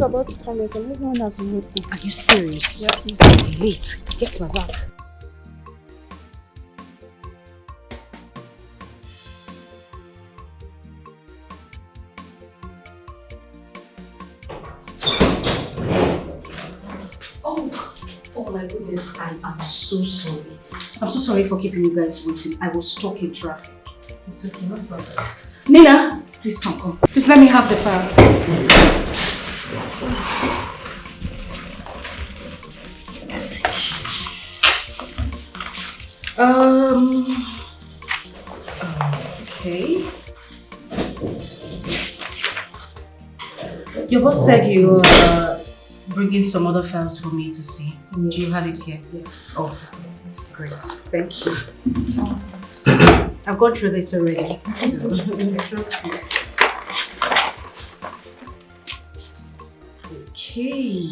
about to comment. I'm moving on as a meeting. Are you serious? Yes. Wait, get my bag. Oh my goodness, I am so sorry. I'm so sorry for keeping you guys waiting. I was stuck in traffic. It's okay, no problem. Nina, please come. Please let me have the file. Okay. Your boss said you were bringing some other files for me to see. Yes. Do you have it here? Yes. Oh, great. Thank you. I've gone through this already. So. Okay.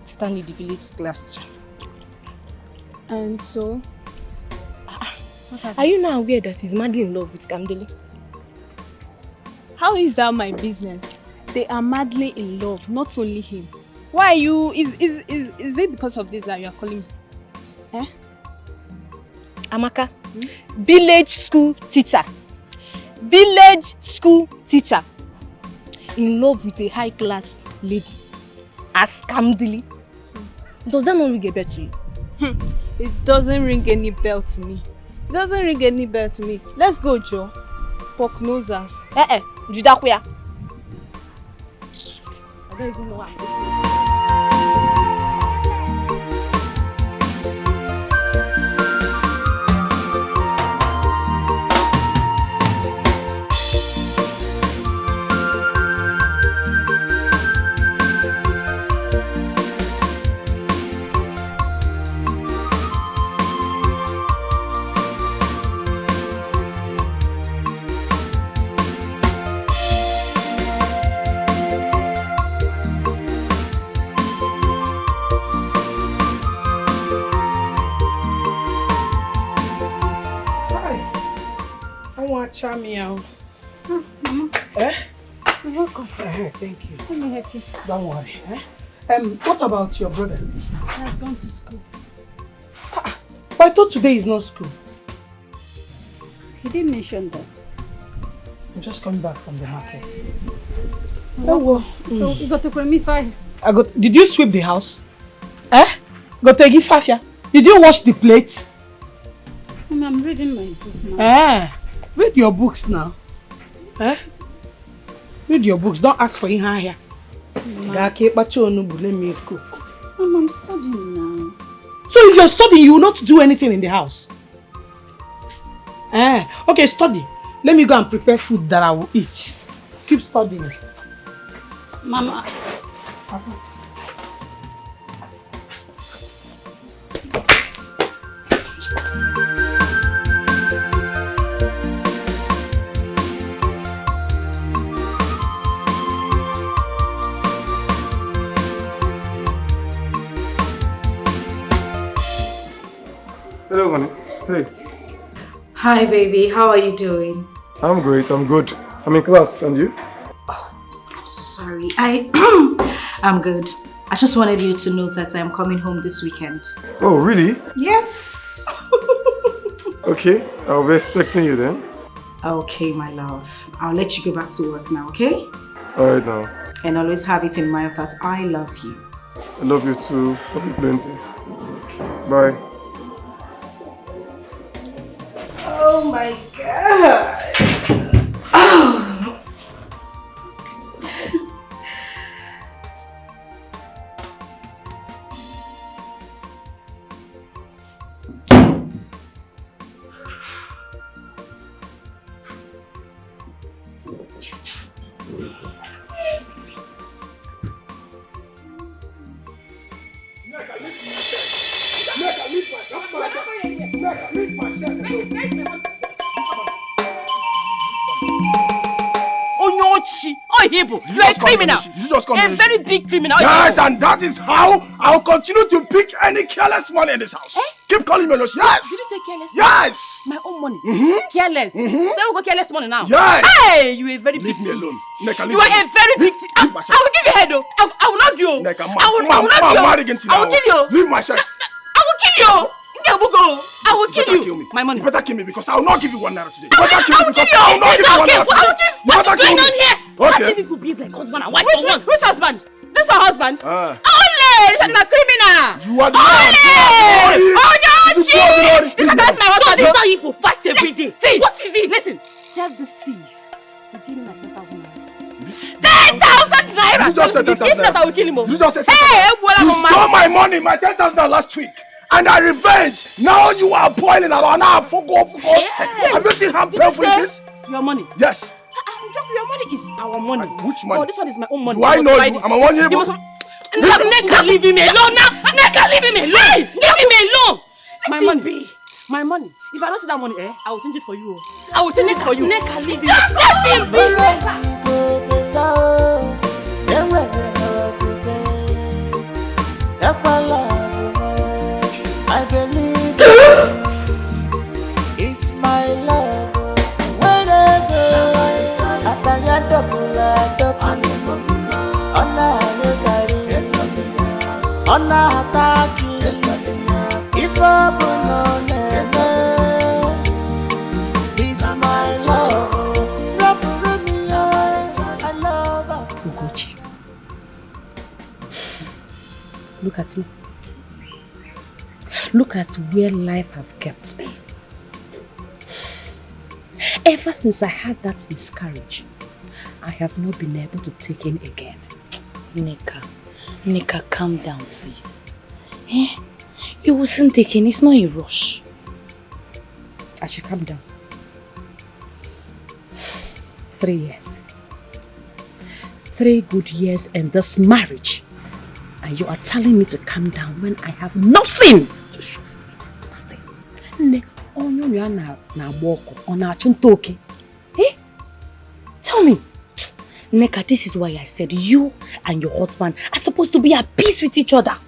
Stanley the village class. And so? Are you now aware that he's madly in love with Kamdele? How is that my business? They are madly in love, not only him. Why are you? Is it because of this that you are calling me? Eh? Amaka, village school teacher. Village school teacher. In love with a high class lady. As Kamdele. Does that not ring a bell to you? It doesn't ring any bell to me. It doesn't ring any bell to me. Let's go, Joe. Pork nosers. Judakuya. I don't even know what I'm doing. Charm me out. Mama. You're welcome. Thank you. Let me help you. Don't worry. What about your brother? He has gone to school. But I thought today is not school. He did mention that. I'm just coming back from the market. So you got to put me fire. Did you sweep the house? Got to give Fafia. Did you wash the plate? I'm reading my book now. Read your books now. Read your books. Don't ask for in here. Mom, Let me cook. I'm studying now. So if you're studying, you will not do anything in the house. Okay, study. Let me go and prepare food that I will eat. Keep studying. Mama. Hello, honey. Hey. Hi, baby. How are you doing? I'm great. I'm good. I'm in class. And you? Oh, I'm so sorry. I'm good. I just wanted you to know that I'm coming home this weekend. Oh, really? Yes. Okay. I'll be expecting you then. Okay, my love. I'll let you go back to work now, okay? Alright now. And always have it in mind that I love you. I love you too. Love you plenty. Bye. Oh my God. Oh. You are a criminal. You just come a very big criminal. Yes, and that is how I'll continue to pick any careless money in this house. Keep calling me Oloshi. Yes. Did you say careless? Yes. My own money. Careless. So we go careless money now. Yes. Hey, you a very big. Leave me alone. Neka, you are a very big. I will give you head though. I will not do. Neka, I will not do. I will kill you. Leave my shirt. I will kill you. I will kill you. My money. You better kill me because I will not give you 1 naira today. You better kill me because I will not give you 1 naira today. What is going on here? Okay. How people behave like husband and wife? Which husband? This your husband? Ole! I'm a criminal. You are the Ole! Oh no, she! This is not my husband. So this is how you will fight every day. See, what is it? Listen, tell this thief to give me my 10,000 naira. 10,000 naira! You just said 10,000 If not, I will kill him. You just said 10,000. Hey, you stole my money, my 10,000 last week. And I revenge. Now you are boiling around. Now I forgot. Yes. Have you seen how painful it is? Your money. Yes. Your money is our money. Which money? Oh, this one is my own money. Do I know you? I'm a 1 year old. Neka, leave him alone now. Neka, leave him alone. Leave him alone. My money. My money. If I don't see that money, I will change it for you. I will change it for you. Neka, leave him. Let him be. I believe it's my love. When I go, I say I double. On a attack, if I it's my love. I love Ugochi, look at me. Look at where life have kept me. Ever since I had that miscarriage, I have not been able to take in again. Nika, calm down, please. You wasn't taking, it's not a rush. I should calm down. 3 years. 3 good years in this marriage. And you are telling me to calm down when I have nothing to show for it. Nothing. Tell me. Neka, this is why I said you and your husband are supposed to be at peace with each other.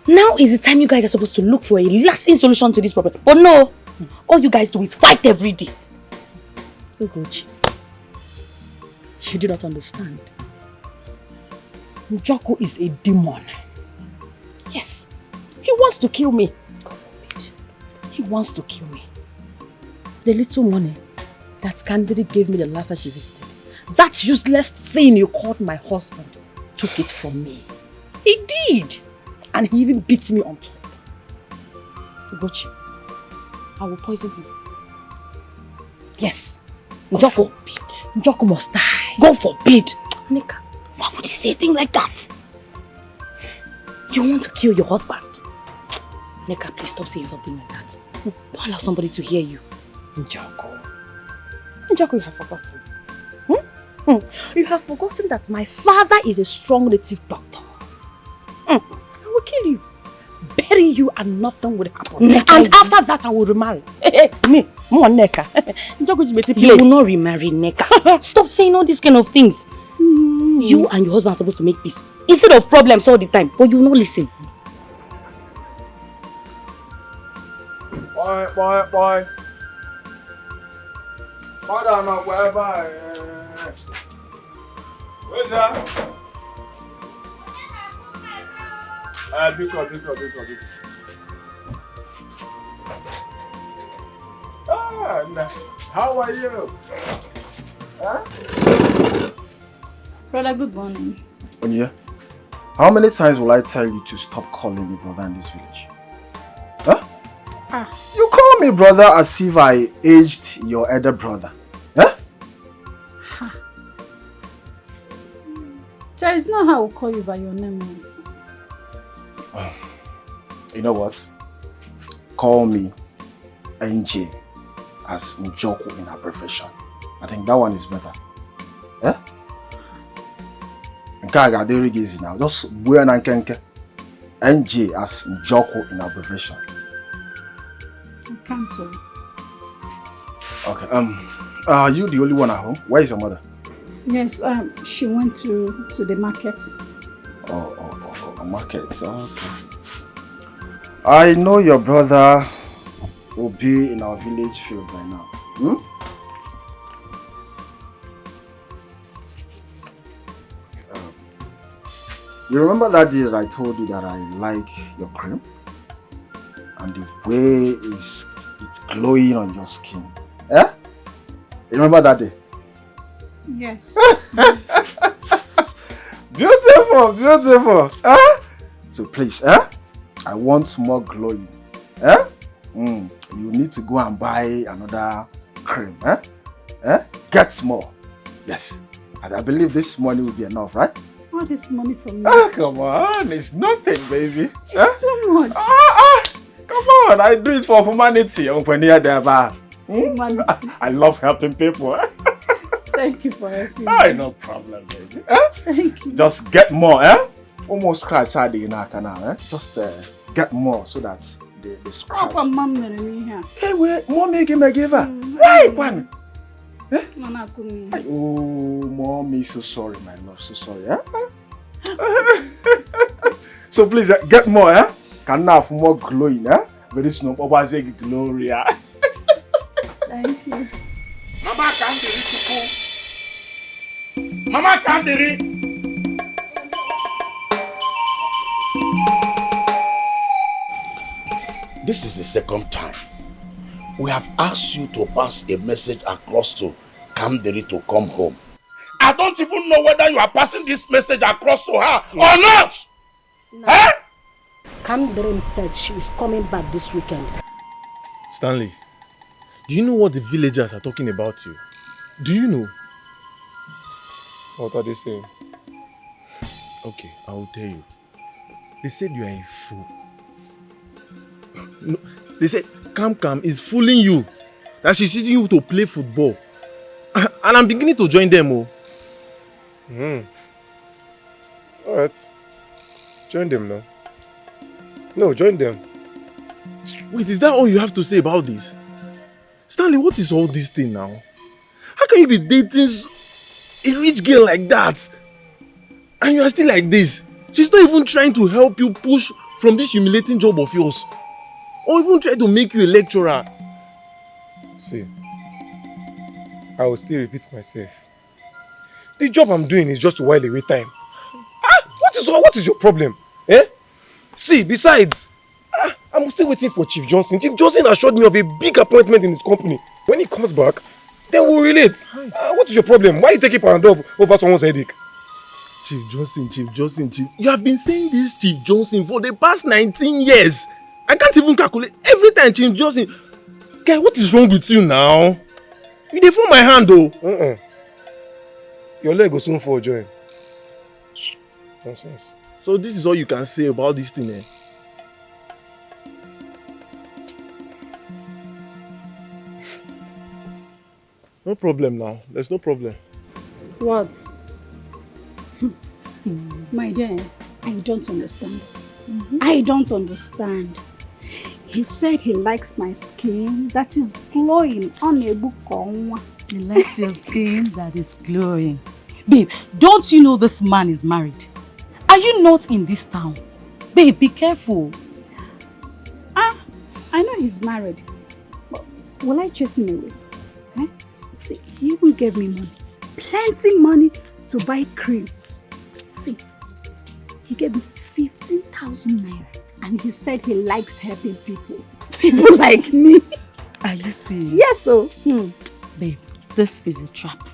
Now is the time you guys are supposed to look for a lasting solution to this problem. But no, all you guys do is fight every day. Ugochi, you do not understand. Njoko is a demon. Yes, he wants to kill me. God forbid. He wants to kill me. The little money that Candide gave me the last time she visited, that useless thing you called my husband, took it from me. He did. And he even beat me on top. Ugochi, I will poison him. Yes. Njoko must die. God forbid. Nika, why would you say a thing like that? You want to kill your husband? Nika, please stop saying something like that. Don't allow somebody to hear you. Njoko, you have forgotten. You have forgotten that my father is a strong native doctor. I will kill you, bury you, and nothing will happen. Neka, and after that, I will remarry. Me, more Neka. You will not remarry, Neka. Stop saying all these kind of things. You and your husband are supposed to make peace instead of problems all the time, but you will not listen. Boy. Hold on, wherever. Where's that? Big up. How are you? Huh? Brother, good morning. On here? How many times will I tell you to stop calling me brother in this village? Huh? You call me brother as if I aged your elder brother. Huh? Jai, it's not how I will call you by your name. You know what? Call me NJ as Njoku in her profession. I think that one is better. Eh? Easy now. Just Buena Kenke. NJ as Njoku in her profession. I can't tell. Okay. Are you the only one at home? Where is your mother? Yes, she went to the market. Oh, market. Okay. I know your brother will be in our village field by now. You remember that day that I told you that I like your cream? And the way it's glowing on your skin. Eh? You remember that day? Yes. Beautiful, beautiful. Eh? So please, I want more glowing. You need to go and buy another cream. Get more. Yes. And I believe this money will be enough, right? What is money for me? Come on. It's nothing, baby. It's too much. Come on. I do it for humanity. Humanity. I love helping people. Thank you for helping me. No problem, baby. Thank you. Just get more, Almost scratch out the canal, Just get more so that the scratch. Papa, mom, here. Hey, wait, mommy, give me a giver. Hey, one. Oh, mommy, so sorry, my love, so sorry. So please get more, Can have more glowing, Very soon, Papa say Gloria. Thank you. Mama can't be rich. Mama can't be rich. This is the second time. We have asked you to pass a message across to Kamderi to come home. I don't even know whether you are passing this message across to her or not! No. Kamderi said she is coming back this weekend. Stanley, do you know what the villagers are talking about you? Do you know? What are they saying? Okay, I will tell you. They said you are a fool. No, they said Kam is fooling you. That she's using you to play football. And I'm beginning to join them. Alright. Join them now. No, join them. Wait, is that all you have to say about this? Stanley, what is all this thing now? How can you be dating a rich girl like that? And you are still like this? She's not even trying to help you push from this humiliating job of yours. Or even try to make you a lecturer. See, I will still repeat myself. The job I'm doing is just to while away time. What is your problem? See, besides, I'm still waiting for Chief Johnson. Chief Johnson assured me of a big appointment in his company. When he comes back, then we'll relate. What is your problem? Why are you taking Panadol over someone's headache? Chief Johnson. You have been saying this Chief Johnson for the past 19 years. I can't even calculate. Every time Chief Johnson... Guy, what is wrong with you now? You dey fall my hand though. Your leg will soon fall, join. Nonsense. So this is all you can say about this thing, No problem now. There's no problem. What? My dear, I don't understand. I don't understand. He said he likes my skin that is glowing on a book. He likes your skin that is glowing. Babe, don't you know this man is married? Are you not in this town? Babe, be careful. I know he's married. But will I chase him away? See, he even gave me money. Plenty money to buy cream. See, he gave me 15,000 naira. And he said he likes helping people. People like me. Are you serious? Yes, so. Babe, this is a trap.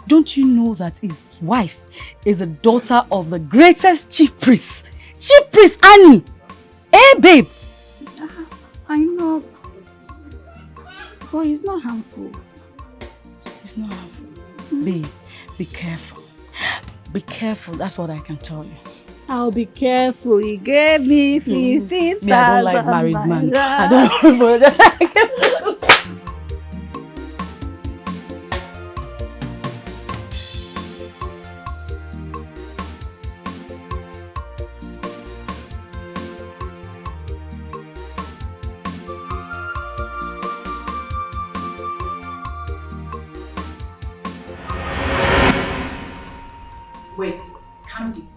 Don't you know that his wife is a daughter of the greatest chief priest? Chief priest Annie! Hey, babe! I know. But it's not harmful. It's not harmful. Babe, be careful. Be careful, that's what I can tell you. I'll be careful. He gave me 15,000. Me, I don't like married man. I don't know. Just Wait, Candy.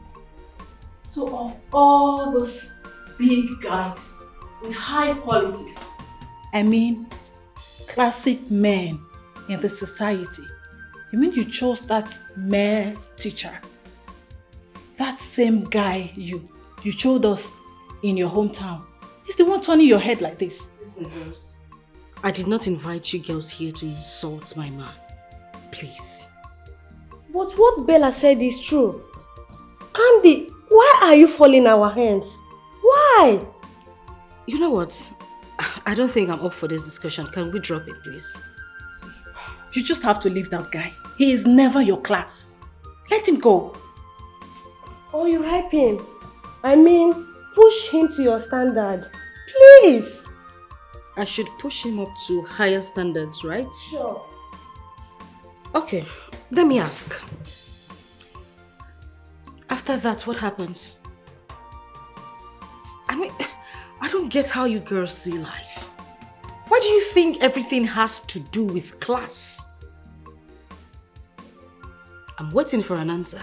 So of all those big guys with high qualities, I mean classic men in the society, you mean you chose that male teacher? That same guy you showed us in your hometown. He's the one turning your head like this. Listen, girls. I did not invite you girls here to insult my man. Please. But what Bella said is true. Candy, why are you falling our hands? Why? You know what? I don't think I'm up for this discussion. Can we drop it, please? You just have to leave that guy. He is never your class. Let him go. Oh, you hype him. I mean, push him to your standard. Please. I should push him up to higher standards, right? Sure. Okay, let me ask. After that, what happens? I mean, I don't get how you girls see life. Why do you think everything has to do with class? I'm waiting for an answer.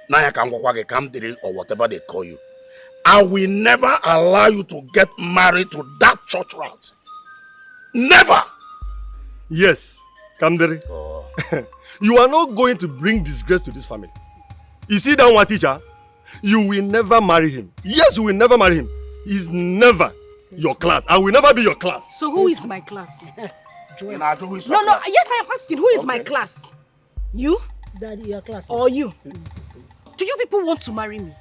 Naya Kangwagwage Kamdiri or whatever they call you. I will never allow you to get married to that church rat. Never! Yes, Kamdere. Oh. You are not going to bring disgrace to this family. You see that one teacher? You will never marry him. Yes, you will never marry him. He's never your class. I will never be your class. So who is my class? No, yes, I am asking. Who is my class? You? Daddy, your class. Or you? Do you people want to marry me?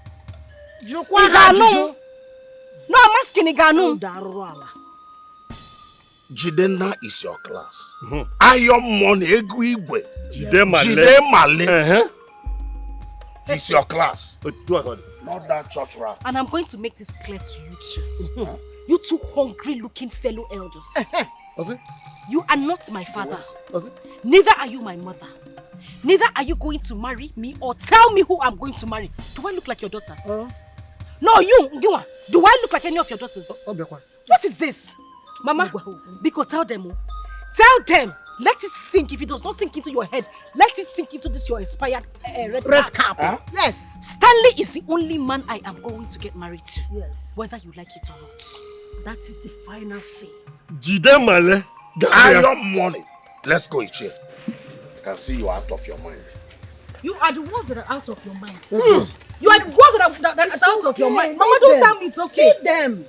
Iganu. No, I'm asking Iganu. Jidenna is your class. Iron Money Egwigwe. Jidemale. He's your class. Not that church rat. And I'm going to make this clear to you two. You two hungry-looking fellow elders. You are not my father. Neither are you my mother. Neither are you going to marry me or tell me who I'm going to marry. Do I look like your daughter? No, you, Ngiwa. Do I look like any of your daughters? What is this? Mama, Biko, tell them. Tell them. Let it sink. If it does not sink into your head, let it sink into this your inspired red cap. Huh? Yes. Stanley is the only man I am going to get married to. Yes. Whether you like it or not. That is the final say. Jidemale. Iron Money. Let's go, Ichie. I can see you out of your mind. You are the ones that are out of your mind. You are the ones that are out of your mind. Mama, don't tell me it's okay. Keep them.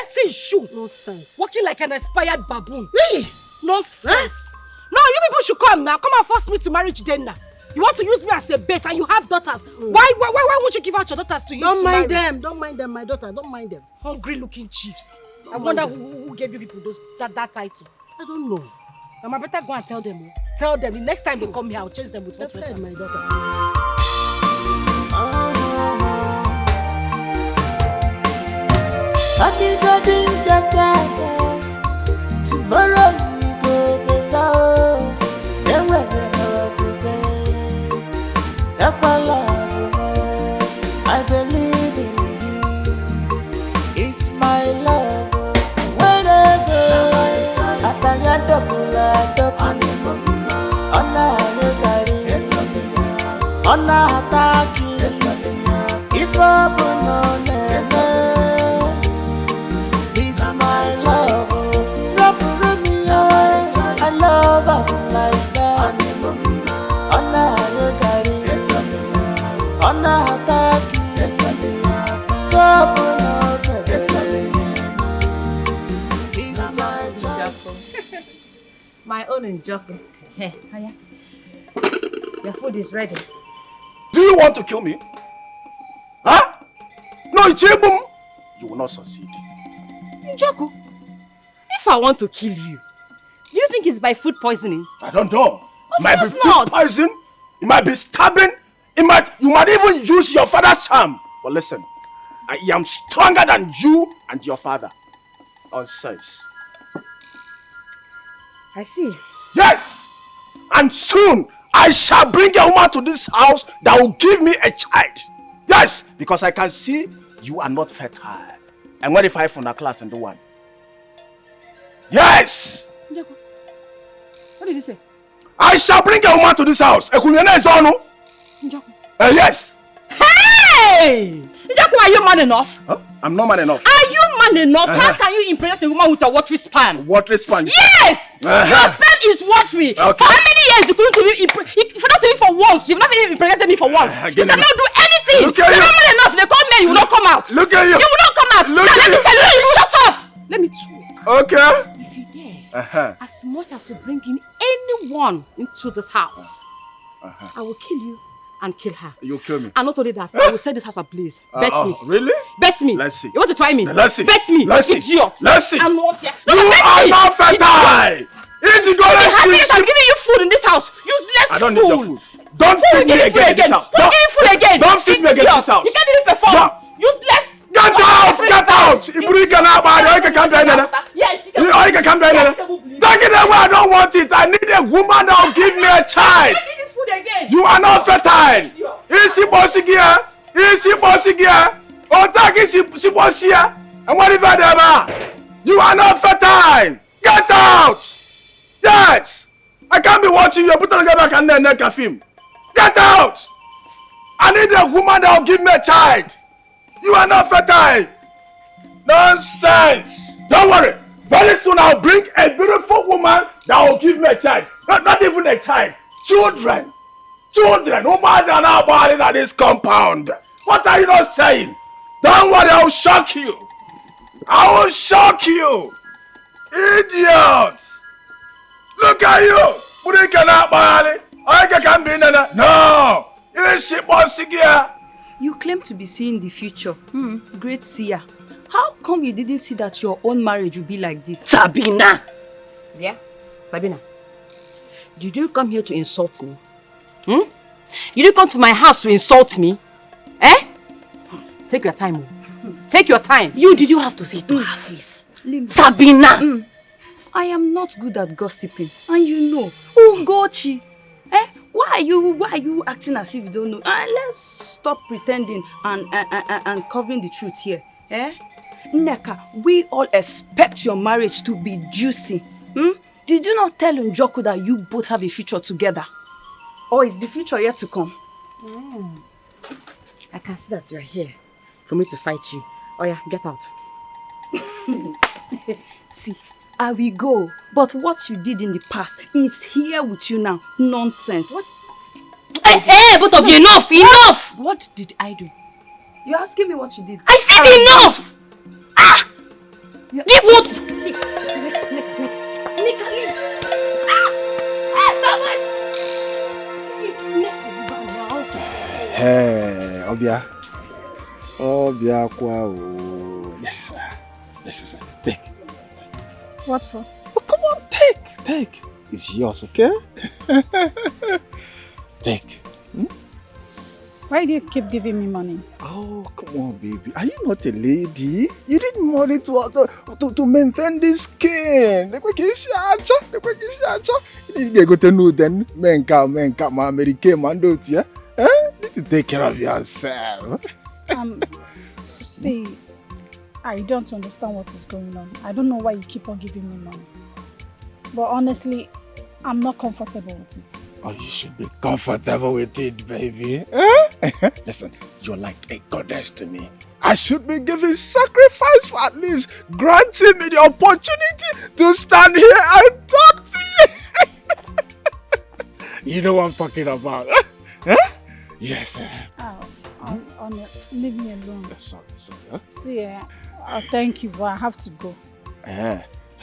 See, shoe. Nonsense. Walking like an inspired baboon. Nonsense. No, you people should come now. Come and force me to marry Jidenna. You want to use me as a bait and you have daughters. Why won't you give out your daughters to you? Don't mind them. Don't mind them, my daughter. Don't mind them. Hungry looking chiefs. I wonder who gave you people that title. I don't know. Mama, better go and tell them. Tell them the next time they come here, I'll chase them with hot water. My daughter. Tomorrow we go better. Then when I believe in you. It's my love. When I go, I say I double. Ona hataki if open It's my love. My own in Joko. Hey, Aya. Your food is ready. Do you want to kill me? Huh? No, Ichebum. You will not succeed. Joko, if I want to kill you, do you think it's by food poisoning? I don't know. Of Might be course food not. poison. It might be stabbing. You might even use your father's charm. But listen, I am stronger than you and your father. Nonsense. I see. Yes! And soon I shall bring a woman to this house that will give me a child. Yes! Because I can see you are not fertile. And what if I from the class and do one? Yes! Joko, what did he say? I shall bring a woman to this house. Joko. Yes! Hey! Joko, are you man enough? Huh? I'm not man enough. Are you man enough? How can you impregnate a woman with a watery span? Watery span? Yes! Your span is watery. Okay. For how many years you couldn't even not even for once? You've not even impregnated me for once. You cannot do anything. Look at You're you. not man enough. They call men, you will not come out. Look at you. You will not come out. Look Now, at let me you. tell you, shut up. Let me talk. Okay. If you dare, as much as you bring in anyone into this house, I will kill you and kill her. You'll kill me. And not only that, I will set this house ablaze. Bet me. Really? Bet me. Let's see. You want to try me? Let's see. Bet me. Let's see. Idiot. Let's see. I'm not here. You are not fertile. I'm giving you food in this house. Useless I don't food. need your food. Don't feed me again in this house. Don't give me food again. Don't feed me again in this house. You can't even perform. Yeah. Useless. Get out! Get out! Iburi can have I can come down there. Yes, you I can come down there. Take it away. I don't want it. I need a woman that will give me a child. Food again. You are not fertile. Isi bosigia. Isi bosigia. Otaki si bosia. And what if I ever? You are not fertile. Get out. Yes. I can't be watching you. Put on the back and then make a film. Get out. I need a woman that will give me a child. You are not fertile. Nonsense. Don't worry. Very soon I'll bring a beautiful woman that will give me a child. Not even a child. Children. Children. Who might are now born in this compound? What are you not saying? Don't worry, I will shock you. I will shock you. Idiots. Look at you. No. You claim to be seeing the future. Great seer. How come you didn't see that your own marriage would be like this? Sabina! Yeah? Sabina, did you come here to insult me? You didn't come to my house to insult me? Eh? Take your time. Take your time. Did you have to say it to her face? Sabina! I am not good at gossiping. And you know. Oh, Gochi. Eh? Why are you acting as if you don't know? Let's stop pretending and covering the truth here. Eh? Neka, we all expect your marriage to be juicy. Did you not tell Njoku that you both have a future together? Or is the future yet to come? I can see that you're here for me to fight you. Oh yeah, get out. See, I will go. But what you did in the past is here with you now. Nonsense. What? Hey, both of you, enough! Enough! What did I do? You're asking me what you did. I said enough! Ah! Give what? Hey, Obia. Obia kwa. Yes, sir. This is it. Take. What for? Oh, come on, take. It's yours, okay? Take. Why do you keep giving me money? Oh, come on, baby. Are you not a lady? You need money to maintain this skin. You go to know then. Men come, my American man do it, yeah? Need to take care of yourself. See, I don't understand what is going on. I don't know why you keep on giving me money. But honestly, I'm not comfortable with it. Oh, you should be comfortable with it, baby. Listen, you're like a goddess to me. I should be giving sacrifice for at least granting me the opportunity to stand here and talk to you. You know what I'm talking about. Yes. Leave me alone. Sorry. See, thank you, but I have to go.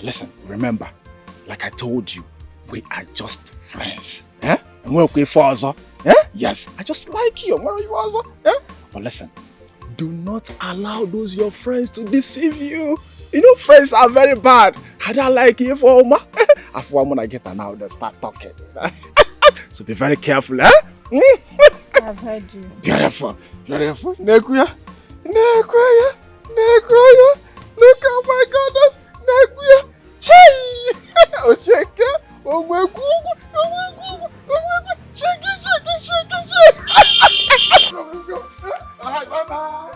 Listen, remember, like I told you, we are just friends. Eh? And we're okay for us. Eh? Yes, I just like you. Where are you also? Eh? But listen, do not allow those your friends to deceive you. You know, friends are very bad. I don't like you for Oma. After when I get her now, they start talking. So be very careful, eh? I've heard you. Beautiful, beautiful. Nekuya, Nekuya, Nekuya. Look at my goodness. Nekuya. Chai. Ocheke. Oh my God. Oh my God. Oh my God. Shake it, shake it, shake it, shake it. All right, bye-bye.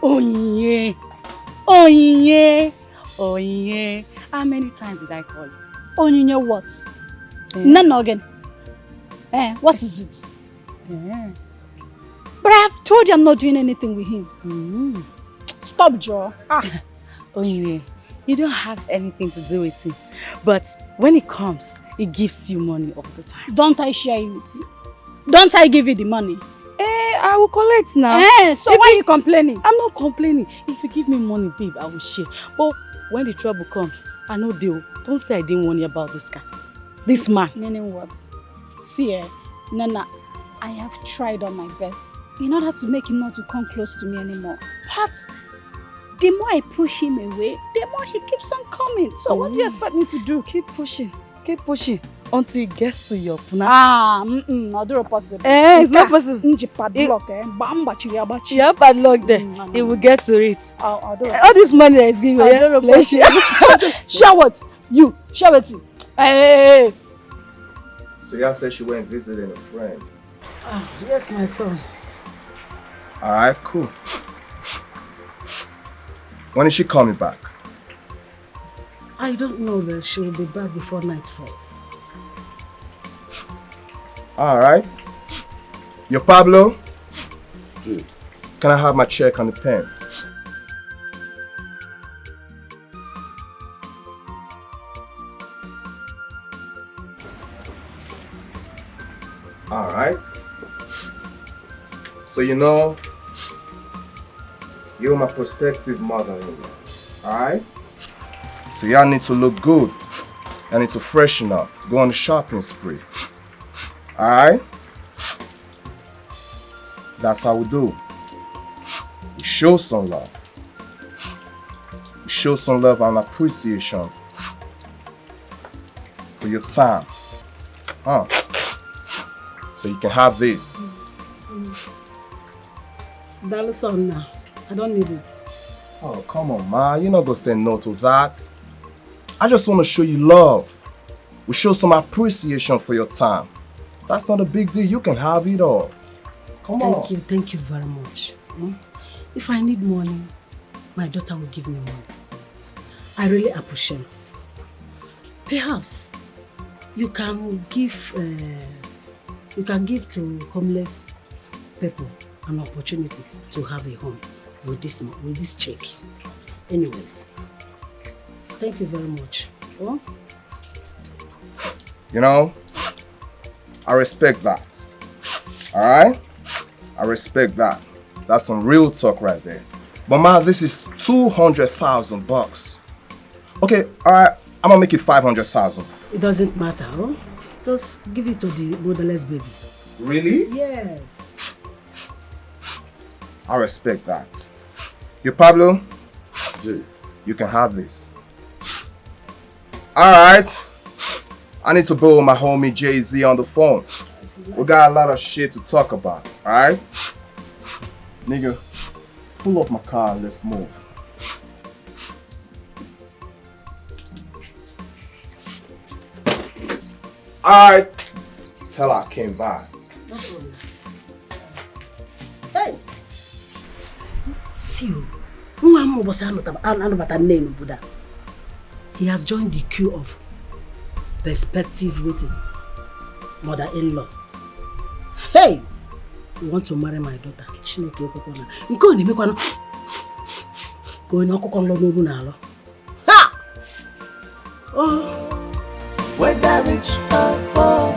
Onyinye. Onyinye. Onyinye. How many times did I call you? Onyinye what? None again. What is it? But I have told you I'm not doing anything with him. Stop, Joe. Onyinye, you don't have anything to do with him. But when he comes, he gives you money all the time. Don't I share it with you? Don't I give you the money? I will collect now. So why are you complaining? I'm not complaining. If you give me money, babe, I will share. But when the trouble comes, I know deal. Don't say I didn't warn you about this guy. This man. Meaning what? See, Nana, I have tried on my best in order to make him not to come close to me anymore. But the more I push him away, the more he keeps on coming. So what do you expect me to do? Keep pushing. Keep pushing. Until it gets to your puna. Not possible. It's not possible. You have bad luck there. It will get to it. All this money that is giving I don't know. Share what? You. Share what? Hey. So y'all said she went visiting a friend. Yes, my son. Alright, cool. When is she coming back? I don't know, but she will be back before night falls. Alright. Yo, Pablo? Can I have my check and the pen? Alright. So you know, you're my prospective mother-in-law. Alright? So y'all need to look good. Y'all need to freshen up. Go on a shopping spree. Alright? That's how we do. We show some love. We show some love and appreciation for your time. So you can have this. Darling son now. I don't need it. Oh, come on, ma. You're not gonna say no to that. I just want to show you love. We show some appreciation for your time. That's not a big deal. You can have it all. Come on. Thank you very much. If I need money, my daughter will give me money. I really appreciate. Perhaps you can give to homeless people an opportunity to have a home with this check. Anyways, thank you very much. Oh? You know, I respect that. Alright? I respect that. That's some real talk right there. But ma, this is 200,000 bucks. Okay, alright, I'm gonna make it 500,000. It doesn't matter, huh? Just give it to the motherless baby. Really? Yes. I respect that. You, Pablo, you can have this. Alright. I need to borrow my homie Jay-Z on the phone. We got a lot of shit to talk about, alright? Nigga, pull up my car and let's move. Alright. Tell her I came by. No problem. Hey! See you. He has joined the queue of prospective waiting mother-in-law. Hey! You want to marry my daughter? Ha! Oh. Whether rich or poor,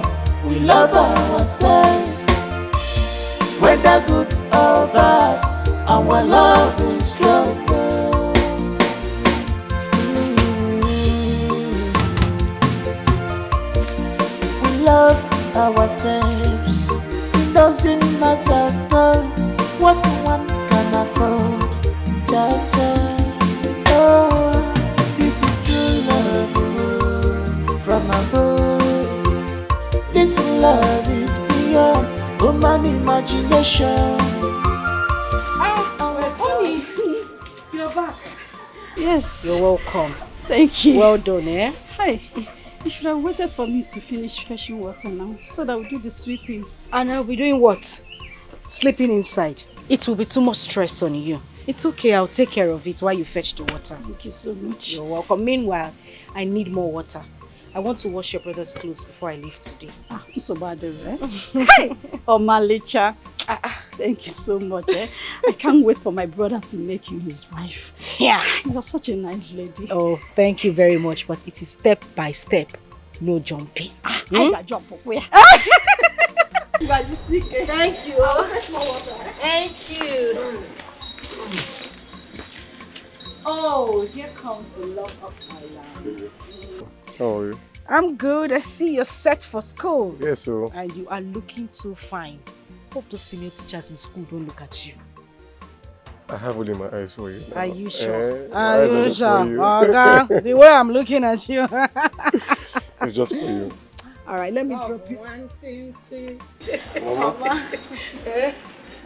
we love ourselves. whether good or bad, our love is stronger. We love ourselves. It doesn't matter girl, what one can afford. Cha-cha. Oh, this is true love, oh, from above. This love is beyond human imagination. Honey, you're back. Yes. You're welcome. Thank you. Well done, eh? Hi. You should have waited for me to finish fetching water now, so that we'll do the sweeping. And I'll be doing what? Sleeping inside. It will be too much stress on you. It's okay, I'll take care of it while you fetch the water. Thank you so much. You're welcome. Meanwhile, I need more water. I want to wash your brother's clothes before I leave today. So bad, eh? Oh, Malicha. Thank you so much. Eh? I can't wait for my brother to make you his wife. Yeah. You're such a nice lady. Oh, thank you very much. But it is step by step. No jumping. I got jump up where? Thank you. I'll fetch more water. Thank you. Oh, here comes the love of my life. How are you? I'm good. I see you're set for school. Yes, so. And you are looking too fine. Hope those female teachers in school don't look at you. I have only my eyes for you. Are you sure? My Are eyes you just sure? for you. Okay. The way I'm looking at you. It's just for you. All right, let me drop you. One thing, two. Mama.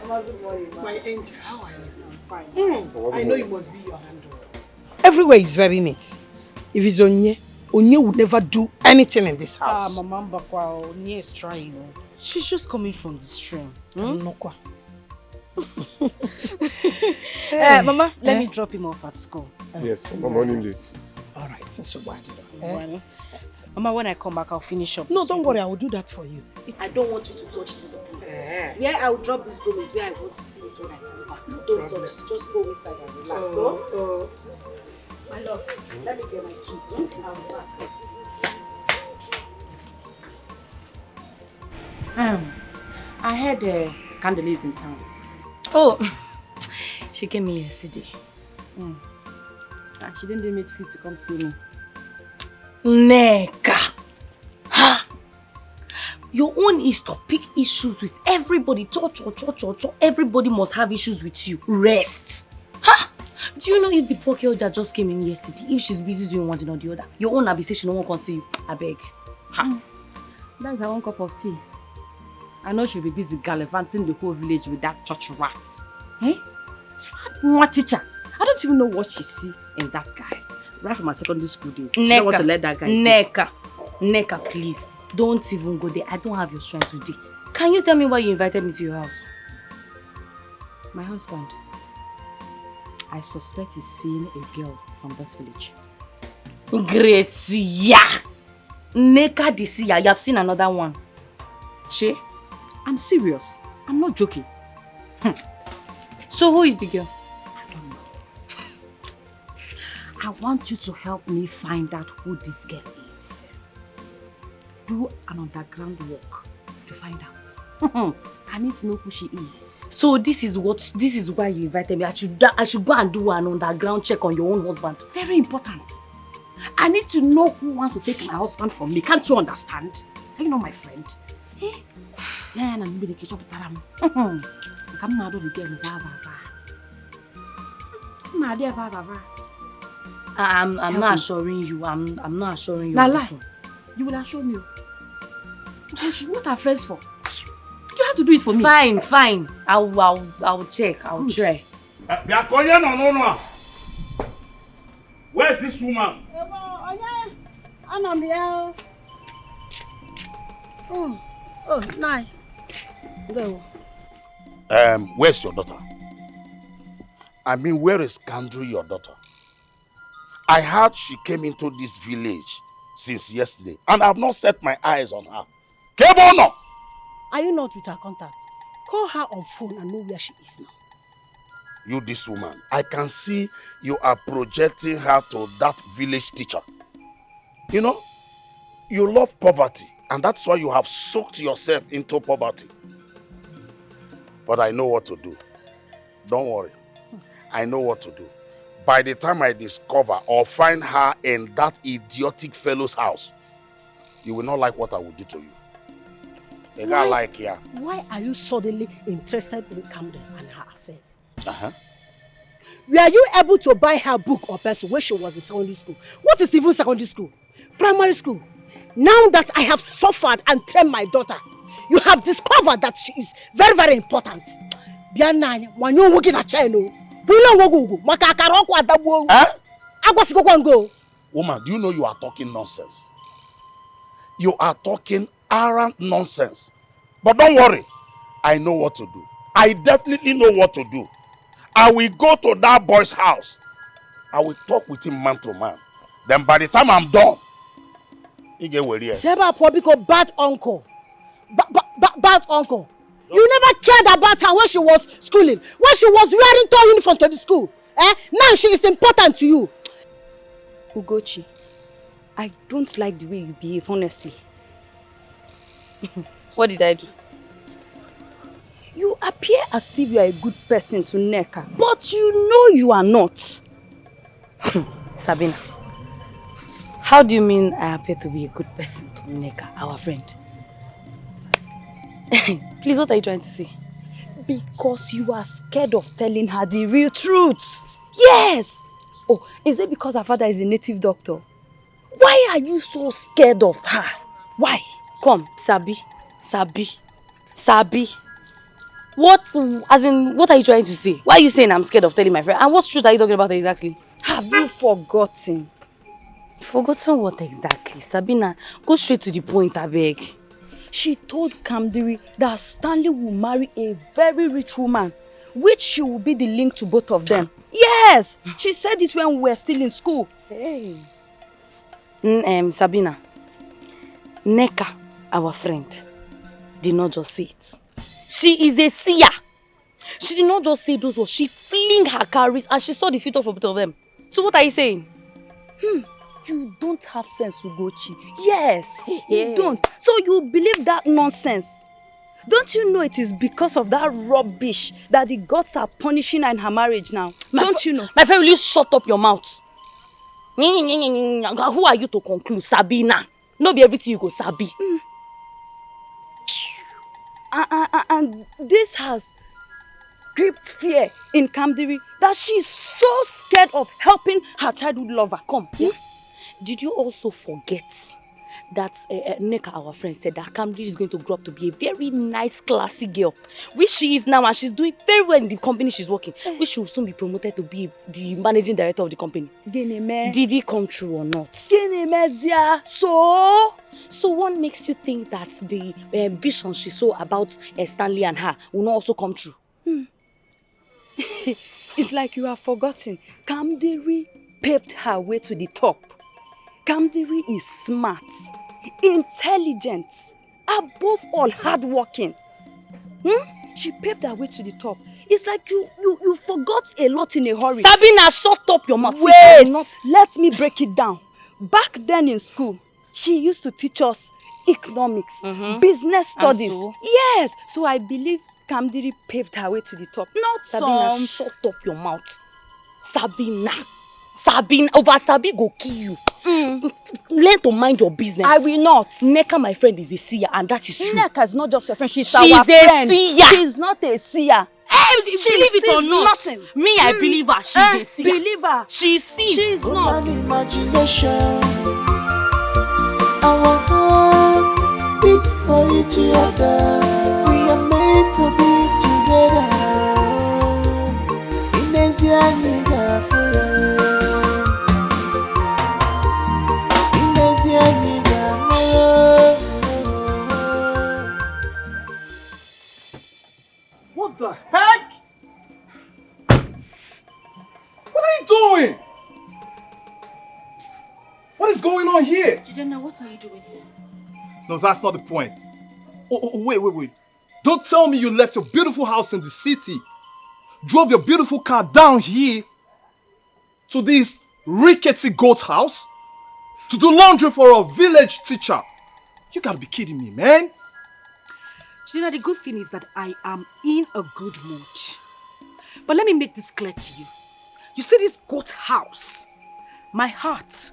Mama, good morning. My angel, how are you? I'm fine. I know it must be your handle. Everywhere is very neat. If it's Onye, Onye would never do anything in this house. Mama Mbakwa, Onye is trying. She's just coming from the stream. Nokwa. Mama, let me drop him off at school. Yes, I'm running late. All right, so bad. Mama, when I come back, I'll finish up. No, don't worry, I will do that for you. I don't want you to touch this broom. Yeah, I will drop this broom is where I want to see it when I come back. Don't touch it, just go inside and relax. My love, let me get my key. I'll be back. I heard Candle is in town. Oh, she came in yesterday. She didn't make fit to come see me. Neka! Ha! Your own is to pick issues with everybody. Everybody must have issues with you. Rest. Ha! Do you know if the poor girl that just came in yesterday, if she's busy doing one thing or the other, your own be say she no one can see you. I beg. Ha! That's her one cup of tea. I know she'll be busy gallivanting the whole village with that church rat. Eh? What teacher? I don't even know what she see in that guy. Right from my secondary school days. She don't want to let that guy go. Neka, please. Don't even go there. I don't have your strength today. Can you tell me why you invited me to your house? My husband. I suspect he's seeing a girl from this village. Great, yeah. Neka this year, you have seen another one. She? I'm serious. I'm not joking. So who is the girl? I don't know. I want you to help me find out who this girl is. Do an underground work to find out. I need to know who she is. So this is why you invited me. I should go and do an underground check on your own husband. Very important. I need to know who wants to take my husband from me. Can't you understand? Are you not my friend? Eh? I'm not assuring you. I'm not assuring you. Now lie. You will assure me. What are friends for? You have to do it for me. Fine. I'll check. I'll try. Where's this woman? Oh, nine. Where's your daughter? I mean, where is Kandri, your daughter? I heard she came into this village since yesterday, and I have not set my eyes on her. Kebono! Are you not with her contact? Call her on phone and know where she is now. You, this woman, I can see you are projecting her to that village teacher. You know, you love poverty, and that's why you have soaked yourself into poverty. But I know what to do. Don't worry. I know what to do. By the time I discover or find her in that idiotic fellow's house, you will not like what I will do to you. A guy like ya. Why are you suddenly interested in Camden and her affairs? Uh-huh. Were you able to buy her book or pencil when she was in secondary school? What is even secondary school? Primary school. Now that I have suffered and trained my daughter, you have discovered that she is very, very important. Woman, do you know you are talking nonsense? You are talking arrant nonsense. But don't worry. I know what to do. I definitely know what to do. I will go to that boy's house. I will talk with him man to man. Then by the time I'm done, he get where he is. Seba Pobiko, bad uncle. Bad uncle. You never cared about her when she was schooling. When she was wearing tall uniform to the school. Now she is important to you. Ugochi, I don't like the way you behave, honestly. What did I do? You appear as if you are a good person to Neka, but you know you are not. Sabina, how do you mean I appear to be a good person to Neka, our friend? Please, what are you trying to say? Because you are scared of telling her the real truth. Yes! Oh, is it because her father is a native doctor? Why are you so scared of her? Why? Come, Sabi. What are you trying to say? Why are you saying I'm scared of telling my friend? And what truth are you talking about exactly? Have you forgotten? Forgotten what exactly? Sabina, go straight to the point, I beg. She told Kamdiri that Stanley will marry a very rich woman, which she will be the link to both of them. Yes! She said it when we were still in school. Hey. Sabina, Neka, our friend, did not just say it. She is a seer. She did not just say those words. She flinged her carries and she saw the future for both of them. So what are you saying? You don't have sense, Ugochi. Yes, you don't. So you believe that nonsense. Don't you know it is because of that rubbish that the gods are punishing her in her marriage now? Don't you know? My friend, will you shut up your mouth? Who are you to conclude, Sabina? No be everything you go Sabi. And this has gripped fear in Kamdiri that she's so scared of helping her childhood lover. Come. Did you also forget that Neka, our friend, said that Kamdiri is going to grow up to be a very nice, classy girl, which she is now, and she's doing very well in the company she's working, which she will soon be promoted to be the managing director of the company. Did it come true or not? So what makes you think that the vision she saw about Stanley and her will not also come true? It's like you have forgotten. Kamdiri paved her way to the top. Kamdiri is smart, intelligent, above all hardworking. She paved her way to the top. It's like you forgot a lot in a hurry. Sabina, shut up your mouth. Wait, let me break it down. Back then in school, she used to teach us economics, business studies. Yes, so I believe Kamdiri paved her way to the top. Not Sabina, shut up your mouth. Sabina, over Sabi go kill you. Learn to mind your business. I will not. Neka, my friend, is a seer, and that is true. Neka is not just your friend, she's our friend. She's a seer. She's not a seer. She believe it or not. Nothing. Me, I believe her. She's a seer. Believe her. She sees. She's not. Imagination. Our hearts beat for each other. We are meant to be together. Inezia niga for What the heck? What are you doing? What is going on here? Jidena, what are you doing here? No, that's not the point. Wait. Don't tell me you left your beautiful house in the city, drove your beautiful car down here to this rickety goat house to do laundry for a village teacher. You gotta be kidding me, man. Gina, the good thing is that I am in a good mood. But let me make this clear to you. You see this goat house? My heart,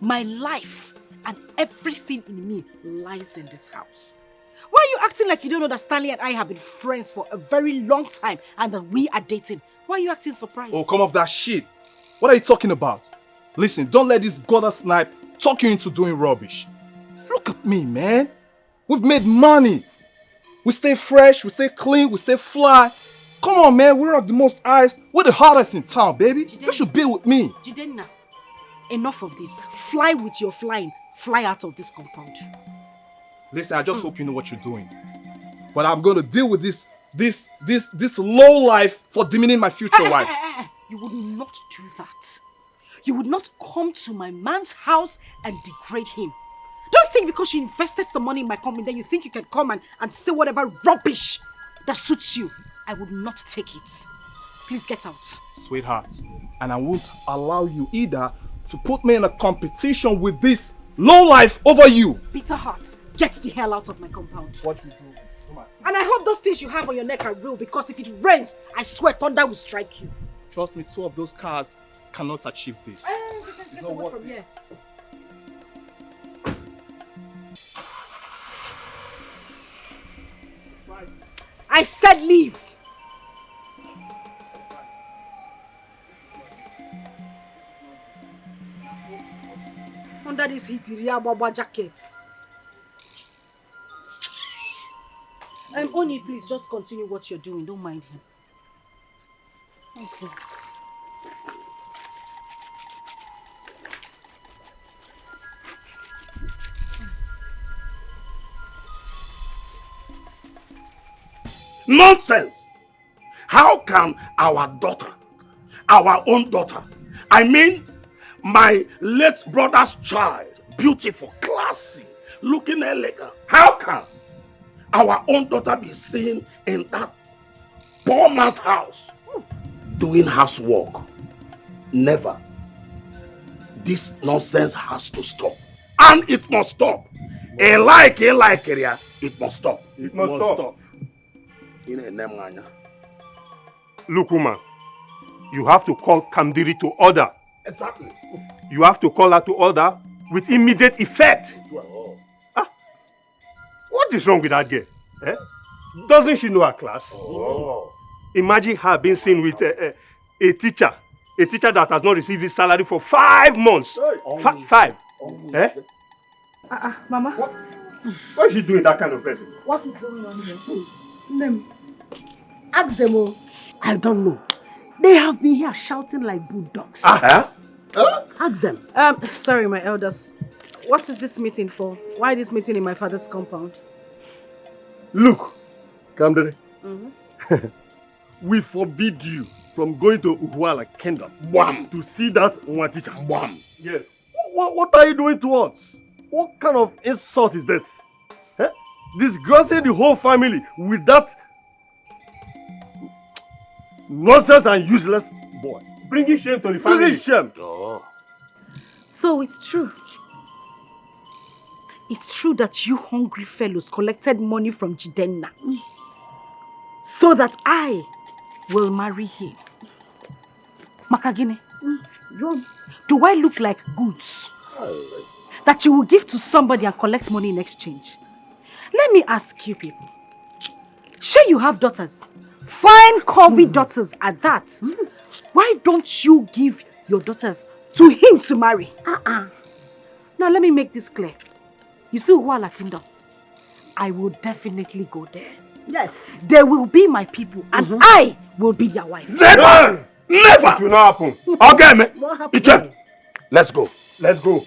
my life, and everything in me lies in this house. Why are you acting like you don't know that Stanley and I have been friends for a very long time and that we are dating? Why are you acting surprised? Oh, come off that shit. What are you talking about? Listen, don't let this gutter snipe talk you into doing rubbish. Look at me, man. We've made money. We stay fresh, we stay clean, we stay fly. Come on, man, we're not the most eyes. We're the hottest in town, baby. You should be with me. Jidenna, enough of this. Fly with your flying. Fly out of this compound. Listen, I just hope you know what you're doing. But I'm gonna deal with this low life for demeaning my future wife. You would not do that. You would not come to my man's house and degrade him. Don't think because you invested some money in my company that you think you can come and say whatever rubbish that suits you. I would not take it. Please get out. Sweetheart, and I won't allow you either to put me in a competition with this low life over you. Bitter heart, get the hell out of my compound. Watch me, bro. Come on. And I hope those things you have on your neck are real, because if it rains, I swear thunder will strike you. Trust me, 2 of those cars cannot achieve this. Let's go from here. I said leave. Under this heat, Baba jackets. Oni, please just continue what you're doing. Don't mind him. Nonsense. Nonsense! How can our daughter, our own daughter, I mean my late brother's child, beautiful, classy, looking elegant, how can our own daughter be seen in that poor man's house doing housework? Never. This nonsense has to stop. And it must stop. It must stop. It must stop. Look, woman, you have to call Kamdiri to order. Exactly. You have to call her to order with immediate effect. What is wrong with that girl? Eh? Doesn't she know her class? Oh. Imagine her being seen with a teacher that has not received his salary for 5 months. Hey. 5. Eh? Mama. Why is she doing that kind of person? What is going on here? Them. Ask them all. I don't know. They have been here shouting like bulldogs. Ask them. Sorry, my elders. What is this meeting for? Why this meeting in my father's compound? Look, Kamdere, we forbid you from going to Uhuala Kingdom to see that one teacher. Yes. What are you doing to us? What kind of insult is this? Eh? Disgracing the whole family with that nonsense and useless boy. Bringing shame to the family. Bringing shame. So it's true. It's true that you hungry fellows collected money from Jidenna so that I will marry him. Makagine, do I look like goods that you will give to somebody and collect money in exchange? Let me ask you people. Sure, you have daughters. Fine, curvy daughters at that. Why don't you give your daughters to him to marry? Now let me make this clear. You see Uhuala Kingdom? I will definitely go there. Yes. They will be my people and I will be their wife. Never! Never! It will not happen. Okay, man. What happened? Let's go. Let's go.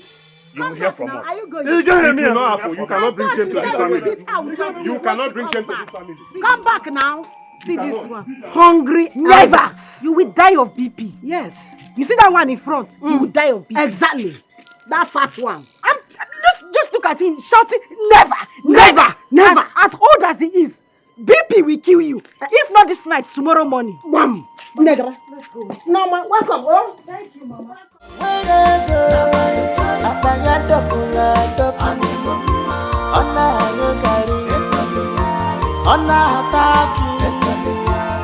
You will hear from us. Are you going? It will not happen. You cannot bring shame to this family. You cannot bring shame to this family. Come back now. See this one. Hungry. Never. You will die of BP. Yes. You see that one in front? You will die of BP. Exactly. That fat one. Just look at him shouting, never. As old as he is, BP will kill you. If not this night, tomorrow morning. Wham! Negra. Let's go. No, ma. Welcome. Oh. Thank you, Mama. on attack.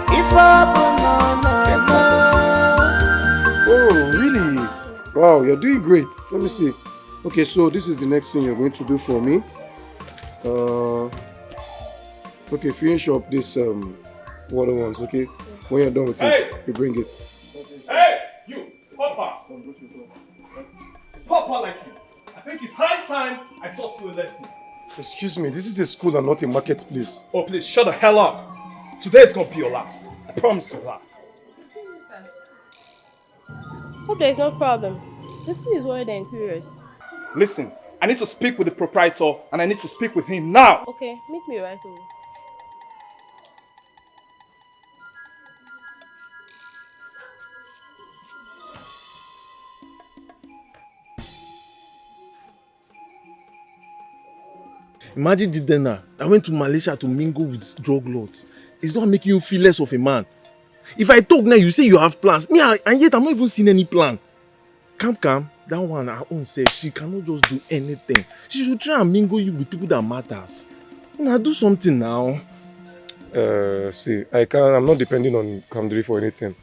If open Oh, really? Wow, you're doing great. Let me see. Okay, so this is the next thing you're going to do for me. Okay, finish up this water ones, okay? When you're done with it, you bring it. Hey, you, Papa! Papa like you. I think it's high time I taught you a lesson. Excuse me, this is a school and not a marketplace. Oh, please, shut the hell up. Today is gonna be your last. I promise you that. Hope there is no problem. The school is worried and curious. Listen, I need to speak with the proprietor and I need to speak with him now. Okay, meet me right away. Imagine the dinner. I went to Malaysia to mingle with drug lords. It's not making you feel less of a man. If I talk now, you say you have plans. And yet I'm not even seeing any plan. Calm. That one, her own says she cannot just do anything. She should try and mingle you with people that matters. Now do something now. See, I'm not depending on Kamdiri for anything.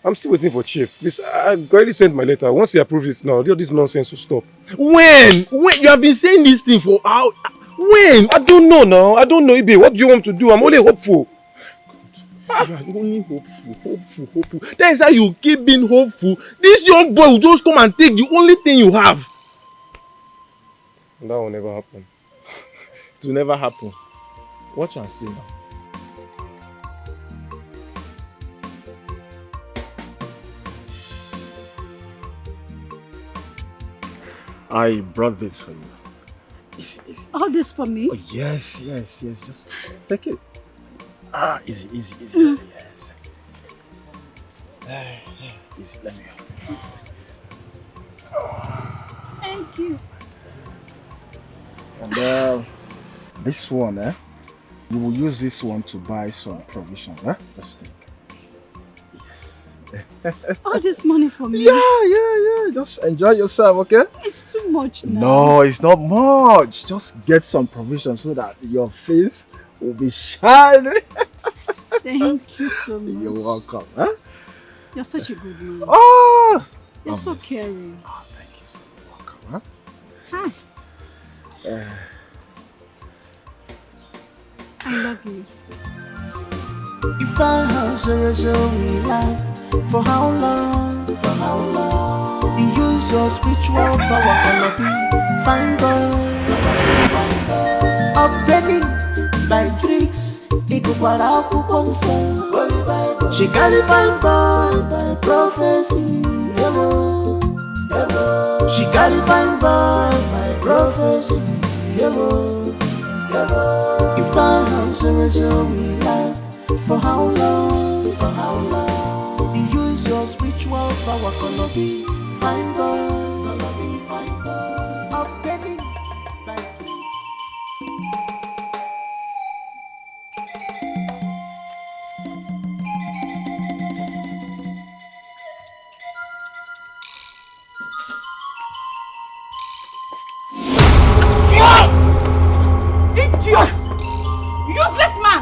I'm still waiting for Chief. This, I already sent my letter. Once he approves it now, this nonsense will stop. When? You have been saying this thing for how? When? I don't know now. I don't know, Ibe. What do you want to do? I'm only hopeful. You are only hopeful. That is how you keep being hopeful. This young boy will just come and take the only thing you have. That will never happen. It will never happen. Watch and see now. I brought this for you. Easy. All this for me? Oh, yes. Just take it. Easy. Yes. Easy, let me. Thank you. And this one, you will use this one to buy some provisions, Just think. Yes. All this money for me? Yeah. Just enjoy yourself, okay? It's too much now. No, it's not much. Just get some provisions so that your face will be shining. Thank you so much. You're welcome. You're such a good man. Oh! You're so caring. Oh, thank you so much. Welcome. Hi. I love you. If I have zero, we last for how long? You use your spiritual power, gonna be fine boy. Updating by tricks, ikukwara kuponsa. She got it fine boy by prophecy. She got it fine boy by prophecy. If I have zero, we last for how long? You use your spiritual power, gonna be fine boy. Updating by tricks. Idiot! Useless man!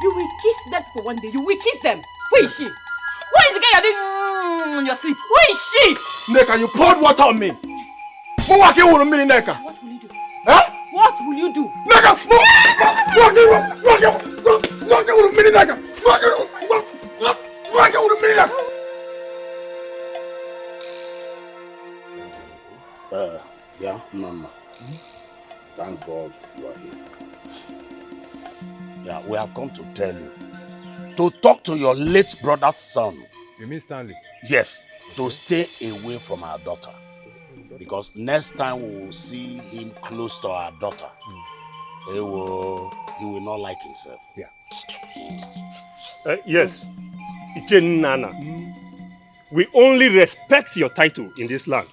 You will kiss that for one day. You will kiss them. Where is she? Where is the guy you're doing in your sleep? Where is she? Neka, you poured water on me. Yes. What will you do? Neka? What will you do? What will you do? Neka! What will you do? Yeah, Mama. Thank God you are here. Yeah, we have come to tell you to talk to your late brother's son. You mean Stanley? Yes, to stay away from our daughter. Because next time we will see him close to our daughter, he will not like himself. Yeah. Yes, Ichen Nana. We only respect your title in this land.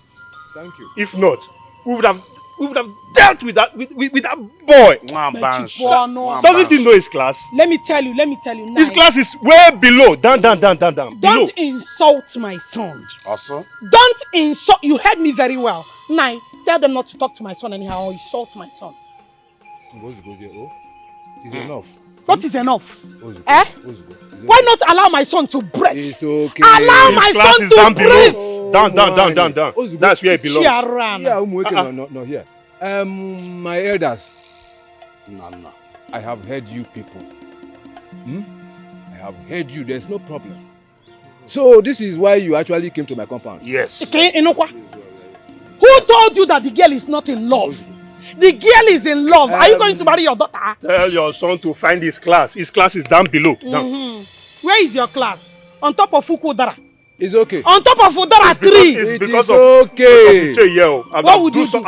Thank you. If not, we would have dealt with that boy. Doesn't he know his class? Let me tell you now. His class is way below. Down. Don't insult my son. Also? Don't insult. You heard me very well. Now, tell them not to talk to my son anyhow or insult my son. It's enough. What is enough? Ozuko, Eh? Ozuko, it's Why enough. not allow my son to breathe? It's okay. Allow my son to breathe. Down. That's where it belongs. Yeah, no, here. My elders. Nana. I have heard you people. I have heard you. There's no problem. So this is why you actually came to my compound. Yes. Okay, Inokwa. Who told you that the girl is not in love? The girl is in love. Are you going to marry your daughter? Tell your son to find his class. His class is down below. Down. Where is your class? On top of Fukudara. It's okay. On top of Udara tree. It is okay. What would you do?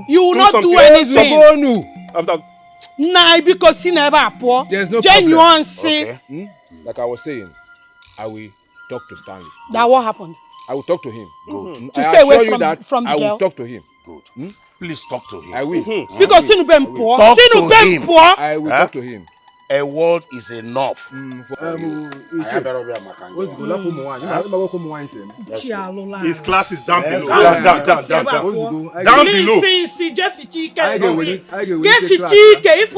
You will not do anything. Nah, because you never poor. There's no genuine problem. Like I was saying, I will talk to Stanley. That what happened? I will talk to him. Good. To stay away from the I girl. will talk to him. Good. Please talk to him. I will. Because Sinu Ben poor. Talk Sinu to Ben him. poor. I will talk to him. A word is enough. His class is down below. Down below. See, Jeff Fichike. Jeff Fichike. If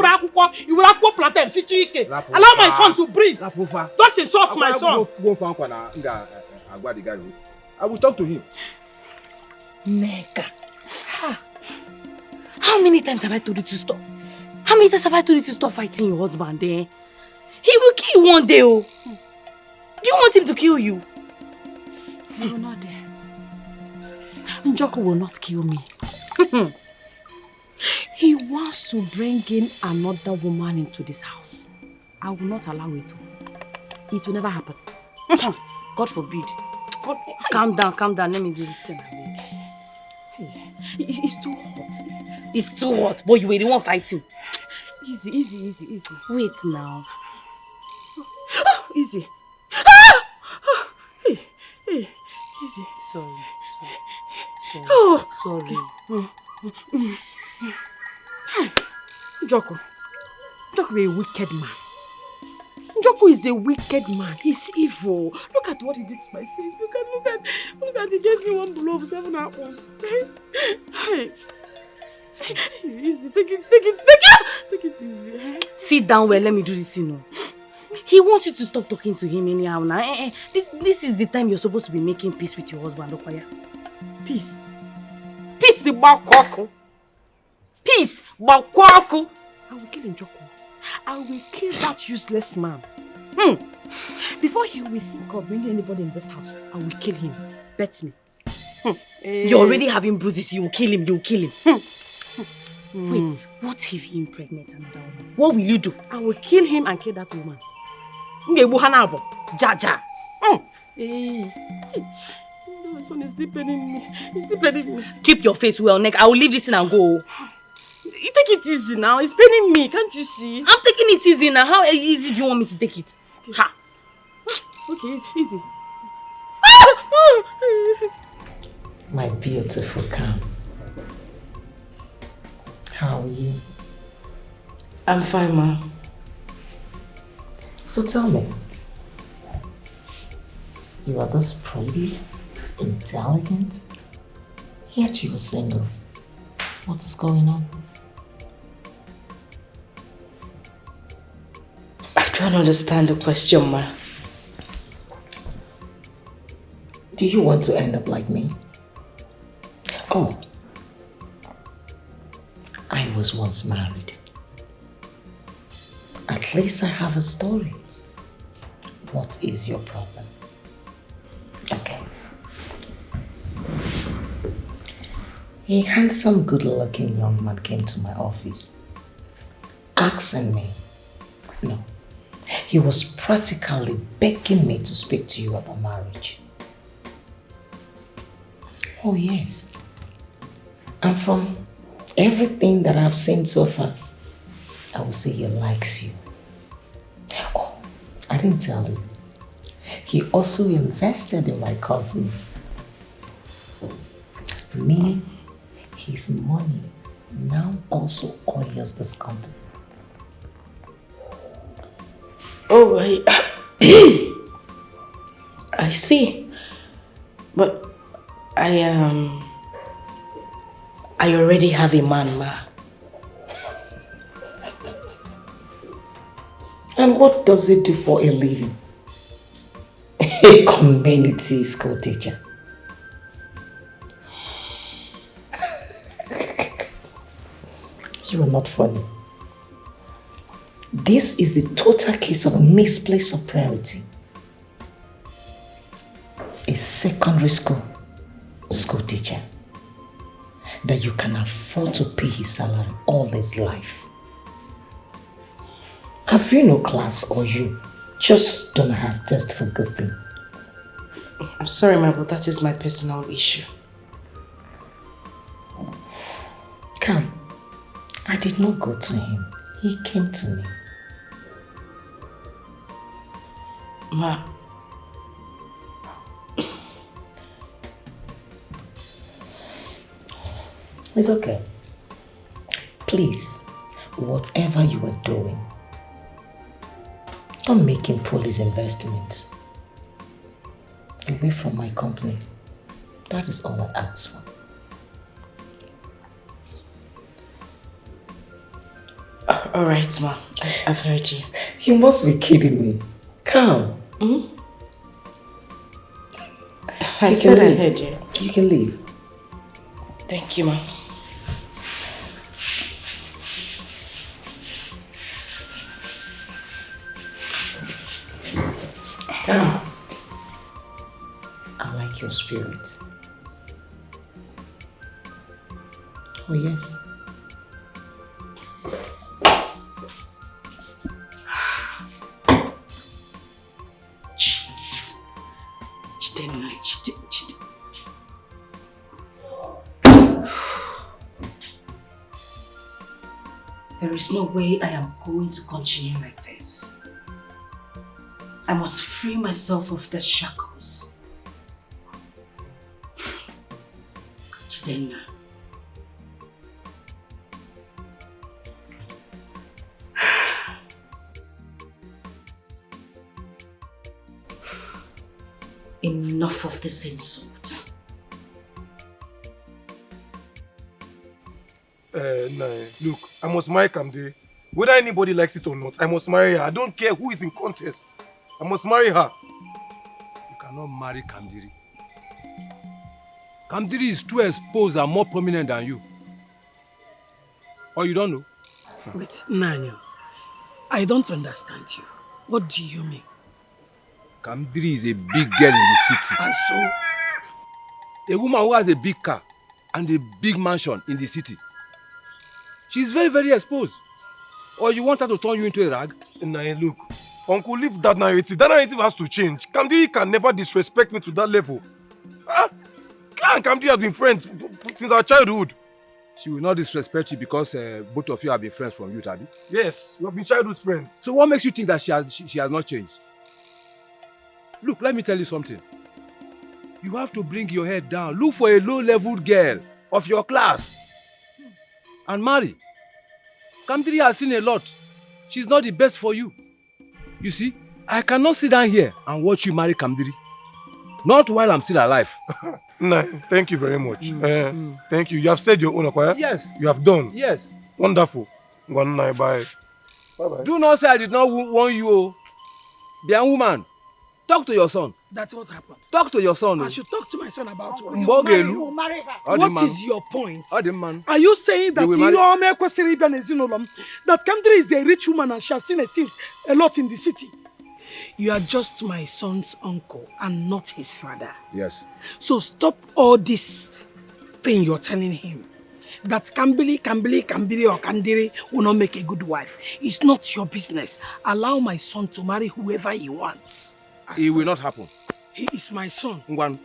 you will akwụkwọ plantain Fichike. Allow my son to breathe. Don't insult my son. I will talk to him. Neka. How many times have I told you to stop? How many times have I told you to stop fighting your husband, eh? He will kill you one day, oh. Do you want him to kill you? He will not dare. Njoku will not kill me. He wants to bring in another woman into this house. I will not allow it. It will never happen. God forbid. God, Calm down. Let me do this thing. It's too hot. It's too hot, but you were the one fighting. Easy. Wait now. Easy. Hey, easy. Sorry. Njoku is a wicked man. Njoku is a wicked man. He's evil. Look at what he did to my face. Look at he gave me one blow of 7 apples. Hey. Easy, take it easy. Sit down well, let me do this, you know. He wants you to stop talking to him anyhow now. This is the time you're supposed to be making peace with your husband, Okwaya. Peace Bakwaku. Peace Bakwaku. I will kill Njoku. I will kill that useless man. Before he will think of bringing anybody in this house, I will kill him. Bet me. You're already having bruises, you will kill him. Wait, what if he impregnates another woman? What will you do? I will kill him and kill that woman. Jaja. This one is still paining me. Keep your face well, neck. I will leave this in and go. You take it easy now. It's paining me. Can't you see? I'm taking it easy now. How easy do you want me to take it? Ha. Okay, easy. My beautiful Cam. How are you? I'm fine, ma. So tell me, you are this pretty, intelligent, yet you are single. What is going on? I don't understand the question, ma. Do you want to end up like me? Oh, I was once married. At least I have a story. What is your problem? Okay. A handsome, good-looking young man came to my office, asking me. No, he was practically begging me to speak to you about marriage. Oh yes. And from everything that I've seen so far, I would say he likes you. Oh, I didn't tell you. He also invested in my company. Meaning, his money now also oils this company. Oh, I see. But I already have a man, ma. And what does he do for a living? A community school teacher. You are not funny. This is a total case of misplaced of priority. A secondary school teacher that you can afford to pay his salary all his life. Have you no class, or you just don't have taste for good things? I'm sorry, ma, but that is my personal issue. Come. I did not go to him. He came to me. Ma. It's okay. Please, whatever you are doing, don't make him police investments. Away from my company. That is all I ask for. All right, ma. I've heard you. You must be kidding me. Come. I said I heard you. You can leave. Thank you, ma. Come. I like your spirit. Oh, yes. Jeez. Chidena. There is no way I am going to continue like this. I must free myself of the shackles. Chidena. Enough of this insult. Nah, look, I must marry Kamdiri. Whether anybody likes it or not, I must marry her. I don't care who is in contest. I must marry her. You cannot marry Kamdiri. Kamdiri is too exposed and more prominent than you. Or you don't know? Wait, Nanyo, I don't understand you. What do you mean? Kamdiri is a big girl in the city. And so? A woman who has a big car and a big mansion in the city. She's very, very exposed. Or you want her to turn you into a rag? Nah, look, Uncle, leave that narrative. That narrative has to change. Kamdiri can never disrespect me to that level. And Kamdiri has been friends since our childhood. She will not disrespect you because both of you have been friends from youth, Abi? Yes, we have been childhood friends. So what makes you think that she has not changed? Look, let me tell you something. You have to bring your head down. Look for a low-level girl of your class and marry. Kamdiri has seen a lot. She's not the best for you. You see, I cannot sit down here and watch you marry Kamdiri. Not while I'm still alive. Nah, thank you very much. Thank you. You have said your own, Akwaya? Yes. You have done? Yes. Wonderful. Bye. Bye-bye. Do not say I did not warn you. Young woman, talk to your son. That's what happened. Talk to your son. I should talk to my son about what? You marry her. What is your point? Man. Are you saying that that Kamdiri is a rich woman and she has seen a lot in the city? You are just my son's uncle and not his father. Yes. So stop all this thing you're telling him. That Kambili or Kandiri will not make a good wife. It's not your business. Allow my son to marry whoever he wants. It will not happen. He is my son. Go and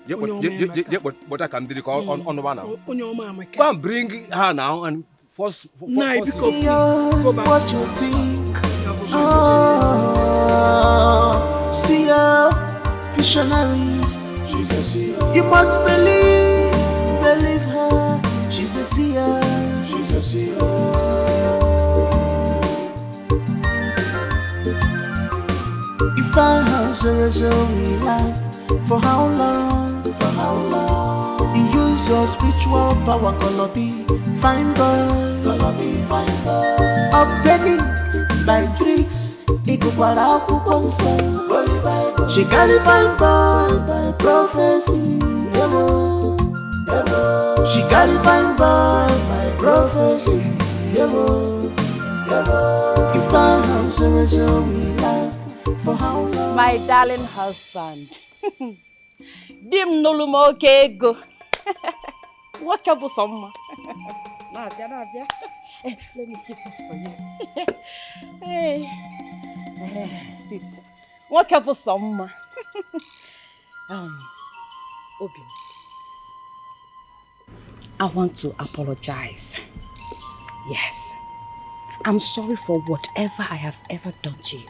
bring her now and force because please go back. What you think? See her, visionarist. She's a seer. You must believe her. She's a seer. She's a seer. If our house will last, for how long? For how long? You use your spiritual power, gonna be fine boy. Gonna be fine boy. Obtaining by tricks ịgụkwara akwụkwọ nsọ. She carry fine boy by prophecy. She carry fine boy by prophecy. If I have so we last for how long? My darling husband. Dim nolumo ego. What can be some? Let me shift this for you. Hey. Sit. What can be some? Obi. I want to apologize. Yes. I'm sorry for whatever I have ever done to you.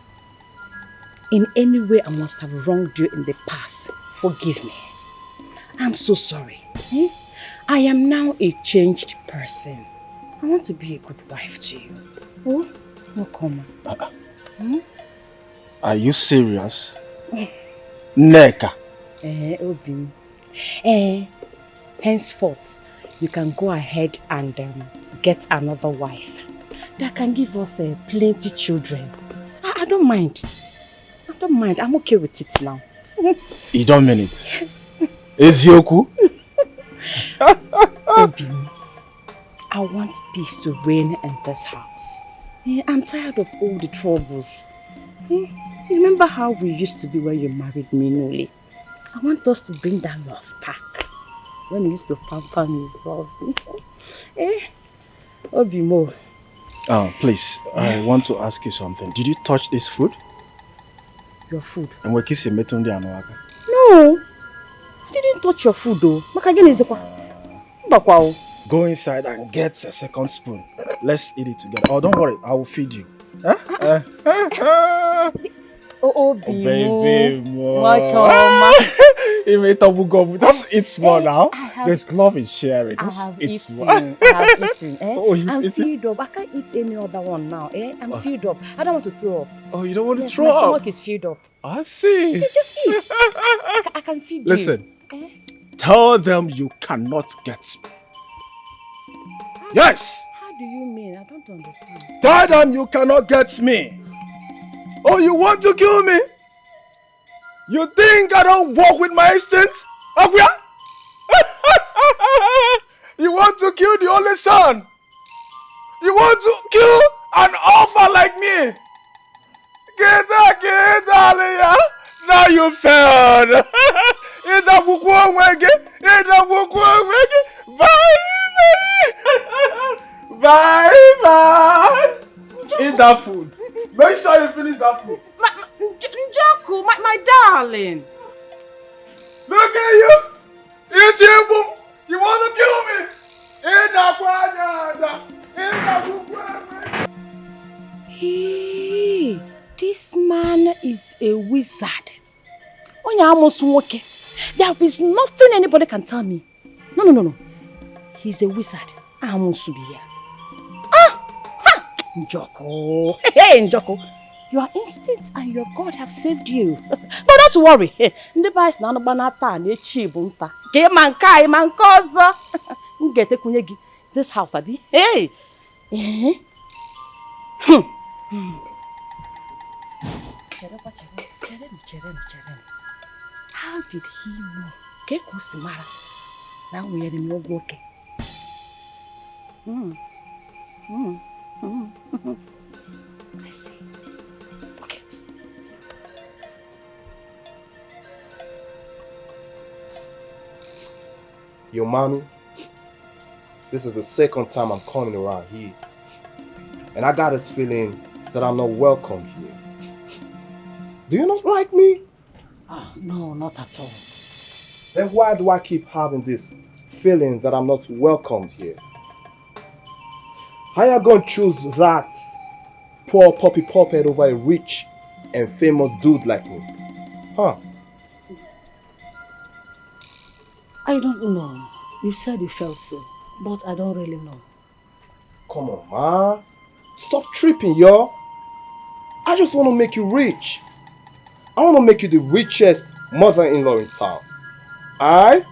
In any way I must have wronged you in the past, forgive me. I'm so sorry. I am now a changed person. I want to be a good wife to you. Oh, no come. Are you serious? Neka. Obi. Henceforth, you can go ahead and get another wife that can give us plenty children. I don't mind. I don't mind. I'm okay with it now. You don't mean it? Yes. Ezioku? Obi, I want peace to reign in this house. I'm tired of all the troubles. Remember how we used to be when you married me, Noli? I want us to bring that love back. When you used to pamper me, love me. Obi Mo. Please, I want to ask you something. Did you touch this food? Your food? And we're kissing Metundi and Waka. No, I didn't touch your food though. Go inside and get a second spoon. Let's eat it together. Oh, don't worry, I will feed you. Oh, baby, just eat small now. There's love in sharing. Just eat small. I have eaten. Oh, you've I'm eaten? filled up. I can't eat any other one now. I'm filled up. I don't want to throw up. Oh, you don't want to throw my up? My stomach is filled up. I see. Just eat. I can feed you. Listen, tell them you cannot get me. Yes! How do you mean? I don't understand. Tell them you cannot get me. Oh, you want to kill me? You think I don't walk with my instinct? Aguya? You want to kill the only son? You want to kill an orphan like me? Get Aliyah. Now you failed. Bye. Eat that food. Make sure you finish that food. Njoku, my darling. Look at you. You want to kill me? Hey, this man is a wizard. There is nothing anybody can tell me. No. He's a wizard. I must be here. Njoko. Hey, Njoko. Your instincts and your God have saved you. But don't worry. The boys now no banata ne chibunta. Ke mankai mankozo. Ngete kunyegi this house abi. Hey. How did he know? Ke kusimara. Now we are in no work. I see. Okay. Yo, mommy, this is the second time I'm coming around here. And I got this feeling that I'm not welcome here. Do you not like me? No, not at all. Then why do I keep having this feeling that I'm not welcomed here? How you gonna choose that poor puppy puppet over a rich and famous dude like me? Huh? I don't know. You said you felt so, but I don't really know. Come on, ma. Stop tripping, yo. I just want to make you rich. I want to make you the richest mother-in-law in town. Alright?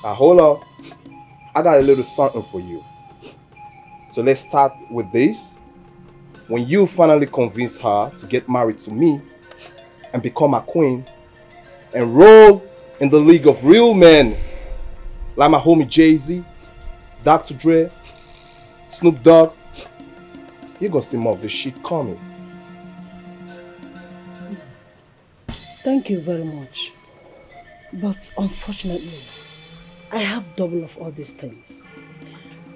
Now hold on. I got a little something for you. So let's start with this. when you finally convince her to get married to me and become a queen and roll in the league of real men like my homie Jay-Z, Dr. Dre, Snoop Dogg, you're gonna see more of this shit coming. Thank you very much. But unfortunately, I have double of all these things.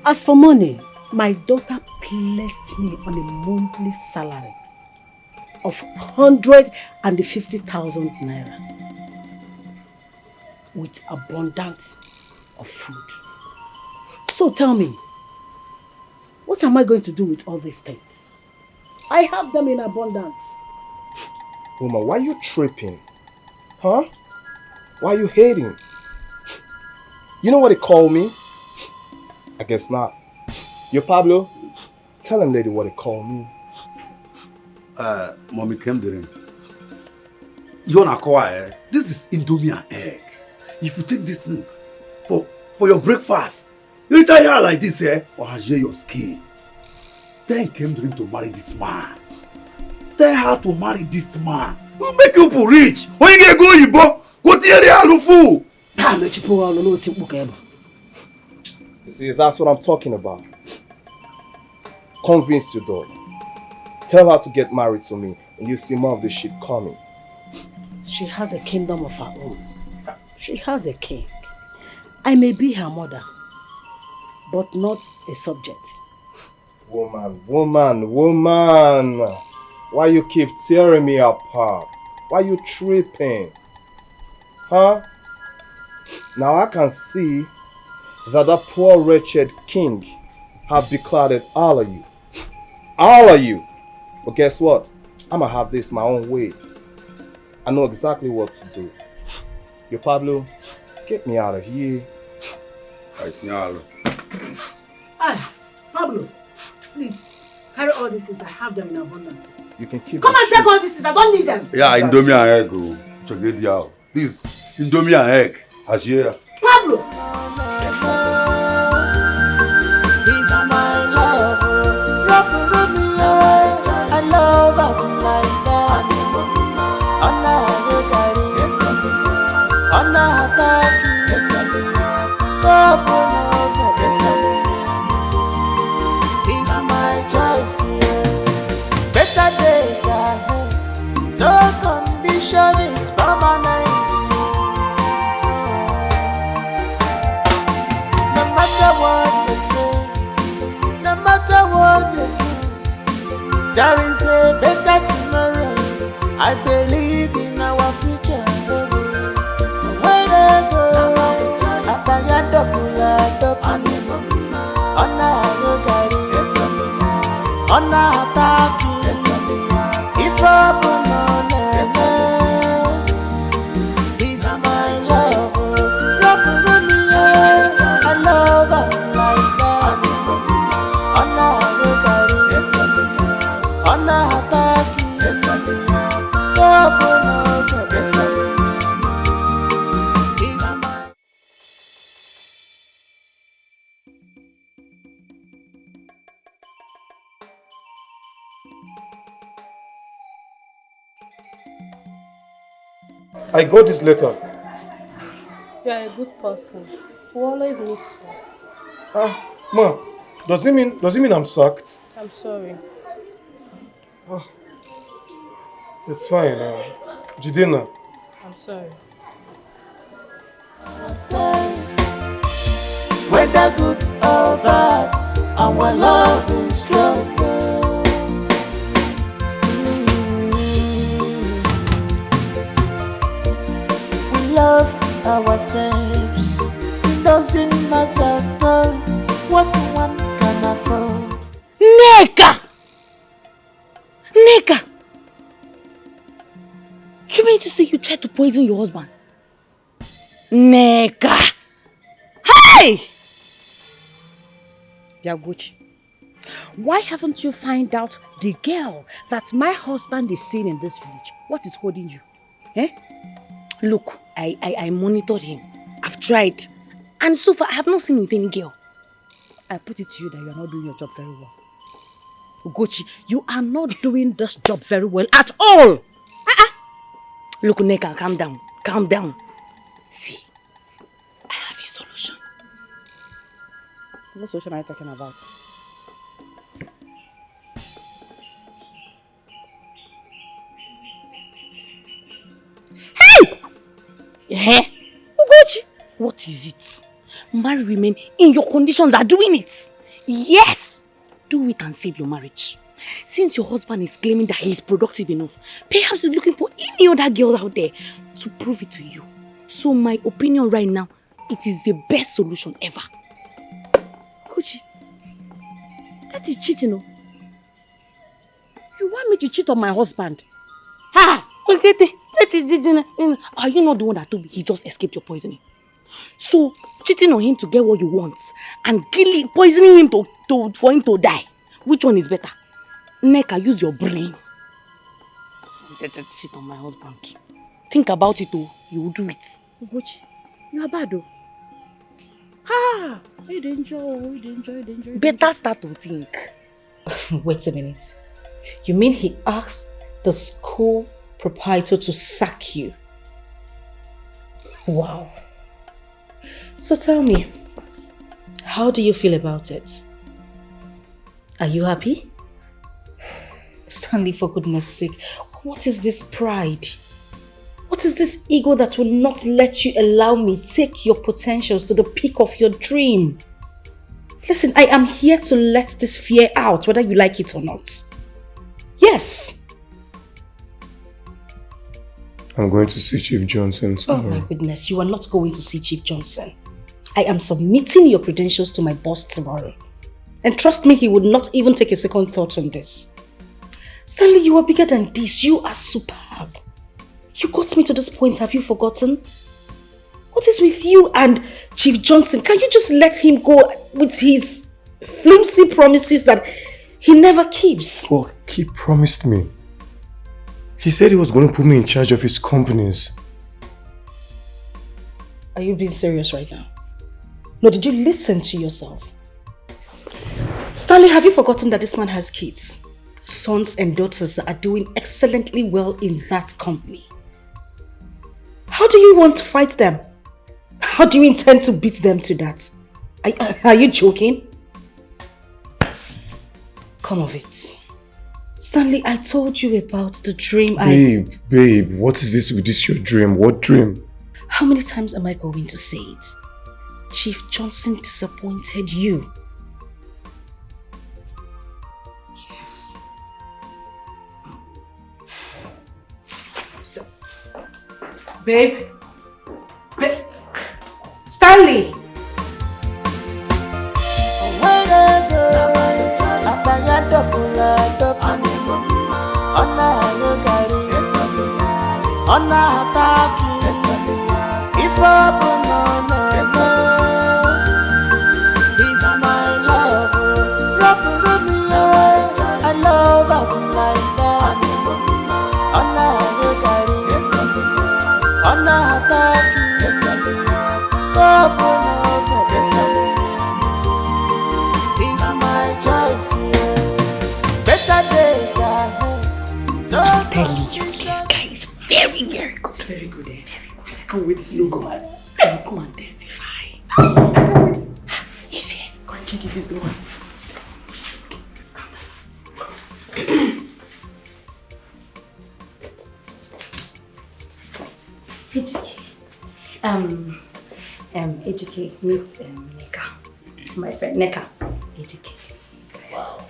As for money, my daughter placed me on a monthly salary of 150,000 naira with abundance of food. So tell me, what am I going to do with all these things? I have them in abundance. Woman, why are you tripping? Huh? Why are you hating? You know what they call me? I guess not. Yo, Pablo, tell him lady what they call me. Mommy came to him. You wanna quiet? This is Indomie and egg. If you take this thing for your breakfast, you eat her like this, or share your skin. Then came to him to marry this man. Tell her to marry this man. Who make you rich? When you get go Yibo, go to the Arufu. You see, that's what I'm talking about. Convince your daughter. Tell her to get married to me, and you'll see more of this shit coming. She has a kingdom of her own. She has a king. I may be her mother, but not a subject. Woman. Why you keep tearing me apart? Why you tripping? Huh? Now I can see that poor wretched king have declared all of you. All of you. But guess what? I'ma have this my own way. I know exactly what to do. Yo, Pablo, get me out of here. Hey, Pablo, please, carry all these things. I have them in abundance. You can keep Come and take all these things. I don't need them. Yeah, Indomie and egg. Check it out. Please, Indomie and egg. Ashia. Pablo! He's my love. Rock me, I love him like that. Anna Hagari, Anna Hataki, he's my choice. Better days ahead. No condition is permanent. No matter what they say, no matter what they do, there is a better tomorrow. I believe in our future. When I go, I say a double. Ona Hagari, Ona Hataki, if I he's my love. Rock me, I love him like that. Ona Hagari, Ona Hataki, he's my. I got this letter. You are a good person. We always miss you. Ma, does it mean I'm sacked? I'm sorry. It's fine. Jidena. I'm sorry. Whether good or bad, our love is stronger. We love ourselves. It doesn't matter what one can afford. Neka! You mean to say you tried to poison your husband? Neka! Hey! Yaguchi, why haven't you find out the girl that my husband is seeing in this village? What is holding you? Eh? Look, I monitored him. I've tried. And so far, I have not seen with any girl. I put it to you that you are not doing your job very well. Ugochi, you are not doing this job very well at all. Look, Neka, calm down. Calm down. See, I have a solution. What solution are you talking about? Yeah. Ugochi, what is it? Married women in your conditions are doing it. Yes. Do it and save your marriage. Since your husband is claiming that he is productive enough, perhaps he's looking for any other girl out there to prove it to you. So my opinion right now, it is the best solution ever. Ugochi, that is cheating, no? You want me to cheat on my husband? Ha! Are you not the one that told me he just escaped your poisoning? So, cheating on him to get what you want and poisoning him for him to die. Which one is better? Neka, use your brain. Cheat on my husband. Think about it, oh. You will do it. Ugochi, you are bad, oh. You enjoy. Better start to think. Wait a minute. You mean he asked the school proprietor to sack you? Wow. So tell me, how do you feel about it? Are you happy? Stanley, for goodness sake, what is this pride? What is this ego that will not let you allow me take your potentials to the peak of your dream? Listen, I am here to let this fear out, whether you like it or not. Yes. I'm going to see Chief Johnson tomorrow. Oh my goodness, you are not going to see Chief Johnson. I am submitting your credentials to my boss tomorrow. And trust me, he would not even take a second thought on this. Stanley, you are bigger than this. You are superb. You got me to this point, have you forgotten? What is with you and Chief Johnson? Can you just let him go with his flimsy promises that he never keeps? Well, he promised me. He said he was going to put me in charge of his companies. Are you being serious right now? No, did you listen to yourself? Stanley, have you forgotten that this man has kids? Sons and daughters that are doing excellently well in that company. How do you want to fight them? How do you intend to beat them to that? Are you joking? Come of it. Stanley, I told you about the dream Babe, what is this with this your dream? What dream? How many times am I going to say it? Chief Johnson disappointed you. Yes. So, babe. Stanley! I'm telling you, this guy is very, very good. It's very good, eh? Very good. I can't wait to see him. Come and testify. I can't wait. He's here. Go and check if he's the one. Ejike meets Neka. My friend Neka. Ejike. Wow.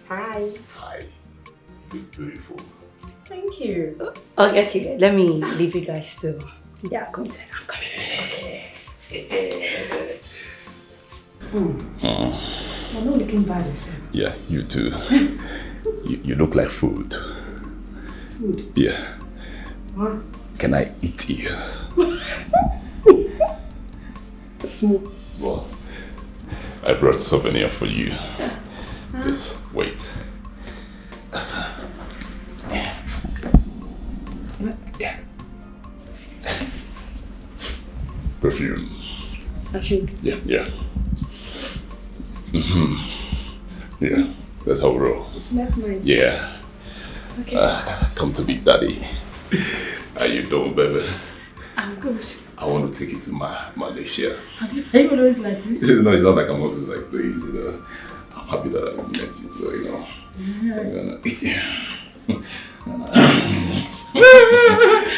Hi. Hi. You're beautiful. Thank you. Okay, let me leave you guys to. Yeah, come inside. I'm coming. Okay. You're not looking bad, yourself. Yeah, you too. you look like food. Food? Yeah. What? Can I eat you? Small. I brought souvenir for you. Just wait. Yeah. Perfume. Perfume? Yeah. Mm-hmm. Yeah. Let's have a roll. It smells nice. Yeah. Okay. Come to Big Daddy. How you doing, baby? I'm good. I want to take you to Malaysia. Are you always like this? No, it's not like I'm always like this, you know. I'm happy that I met you too, you know.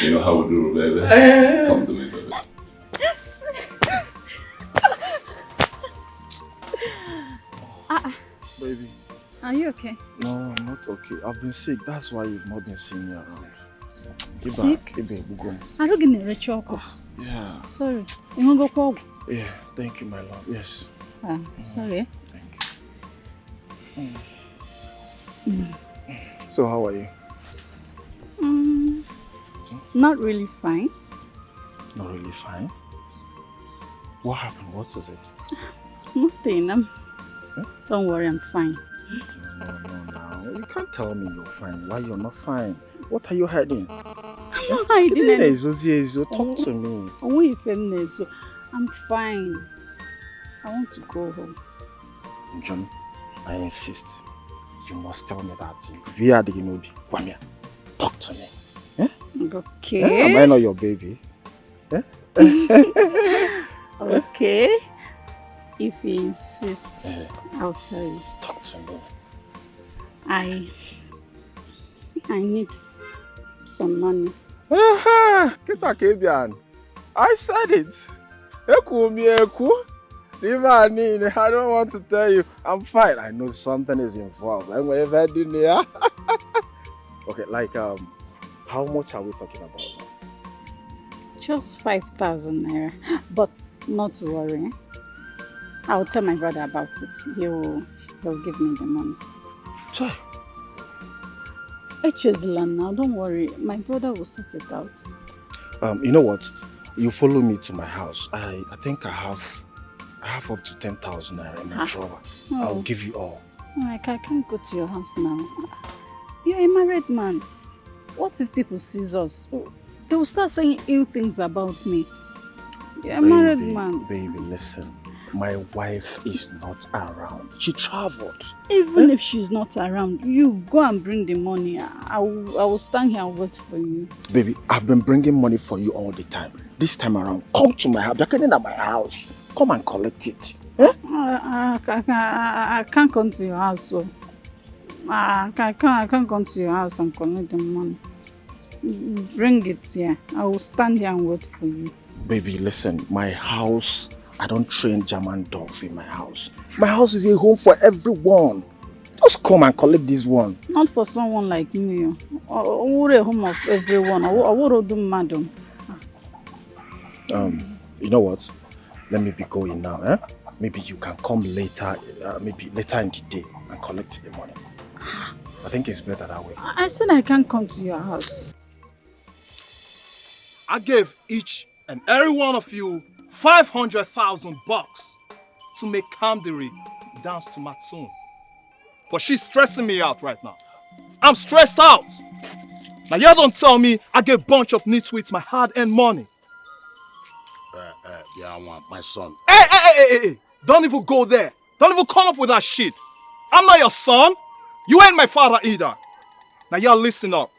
You know how we do, baby. Come to me, baby. Baby. Are you okay? No, I'm not okay. I've been sick. That's why you've not been seeing me around. Sick? Ibe, I don't get a ritual. Yeah. Sorry. You want to go? Yeah, thank you, my love. Yes. Sorry. So, how are you? Not really fine. Not really fine? What happened? What is it? Nothing. Don't worry, I'm fine. No. You can't tell me you're fine. Why you're not fine? What are you hiding? I'm not hiding anything. Talk to me. I'm fine. I want to go home. John, I insist. You must tell me that thing. Via the Inobi. Come here. Talk to me. Eh? Okay. Eh? Am I not your baby? Eh? Okay. If you insist, I'll tell you. Talk to me. I need some money. I said it. I don't want to tell you. I'm fine. I know something is involved. Okay, like how much are we talking about now? Just 5,000 naira. But not to worry. I'll tell my brother about it. He'll give me the money. Try. Now, don't worry. My brother will sort it out. You know what? You follow me to my house. I think I have up to 10,000 naira in my drawer. Oh. I'll give you all. I can't go to your house now. You're a married man. What if people see us? They will start saying ill things about me. You're a married man. Baby, listen. My wife is not around. She traveled. Even if she's not around, you go and bring the money. I will stand here and wait for you. Baby, I've been bringing money for you all the time. This time around, come to my house. You're coming at my house. Come and collect it. Eh? I can't come to your house. So. I can't come to your house and collect the money. Bring it here. I will stand here and wait for you. Baby, listen. My house, I don't train German dogs in my house. My house is a home for everyone. Just come and collect this one. Not for someone like me. We're a home of everyone. I would do madam. You know what? Let me be going now. Eh? Maybe you can come later. Maybe later in the day and collect the money. I think it's better that way. I said I can't come to your house. I gave each and every one of you 500,000 bucks to make Kamdiri dance to my tune. But she's stressing me out right now. I'm stressed out. Now you don't tell me I gave a bunch of nitwits my hard-earned money. Yeah, I want my son. Hey. Don't even go there. Don't even come up with that shit. I'm not your son. You ain't my father either. Now y'all listen up.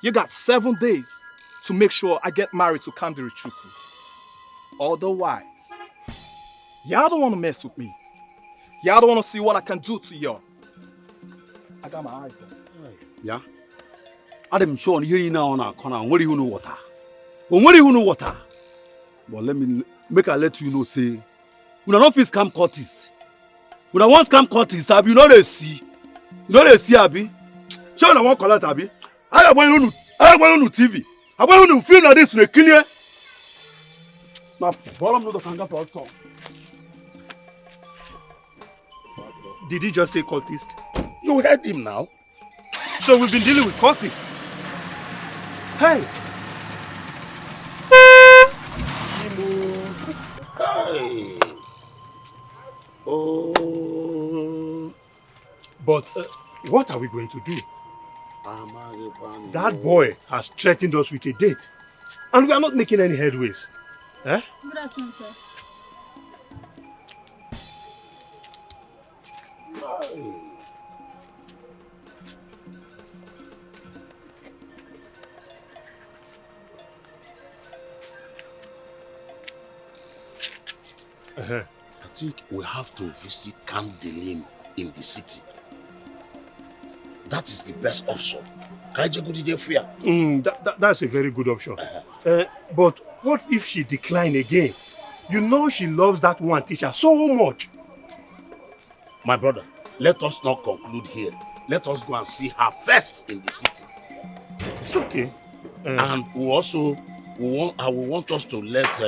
You got 7 days to make sure I get married to Kamdiri Chukwu. Otherwise, y'all don't want to mess with me. Y'all don't want to see what I can do to y'all. I got my eyes there. Yeah? I'm sure you now on a corner. What do you know water? What do you know water? But let me let you know, say, when I don't feel scam courtist. When I want scam courtist, Abi, you know they see. You know they see, Abi. Sure, I want collect, Abi. I want you TV. I want you to feel this to kill you. Now, problem no the kanga for Did he just say cultist? You heard him now. So we've been dealing with cultists. Hey! Hey! Oh! But what are we going to do? That boy has threatened us with a date. And we are not making any headways. Eh? Good afternoon, sir. I think we have to visit Camp Delim in the city. That is the best option. That's a very good option. But what if she decline again? You know she loves that one teacher so much. My brother, let us not conclude here. Let us go and see her first in the city. It's okay. And I will want us to let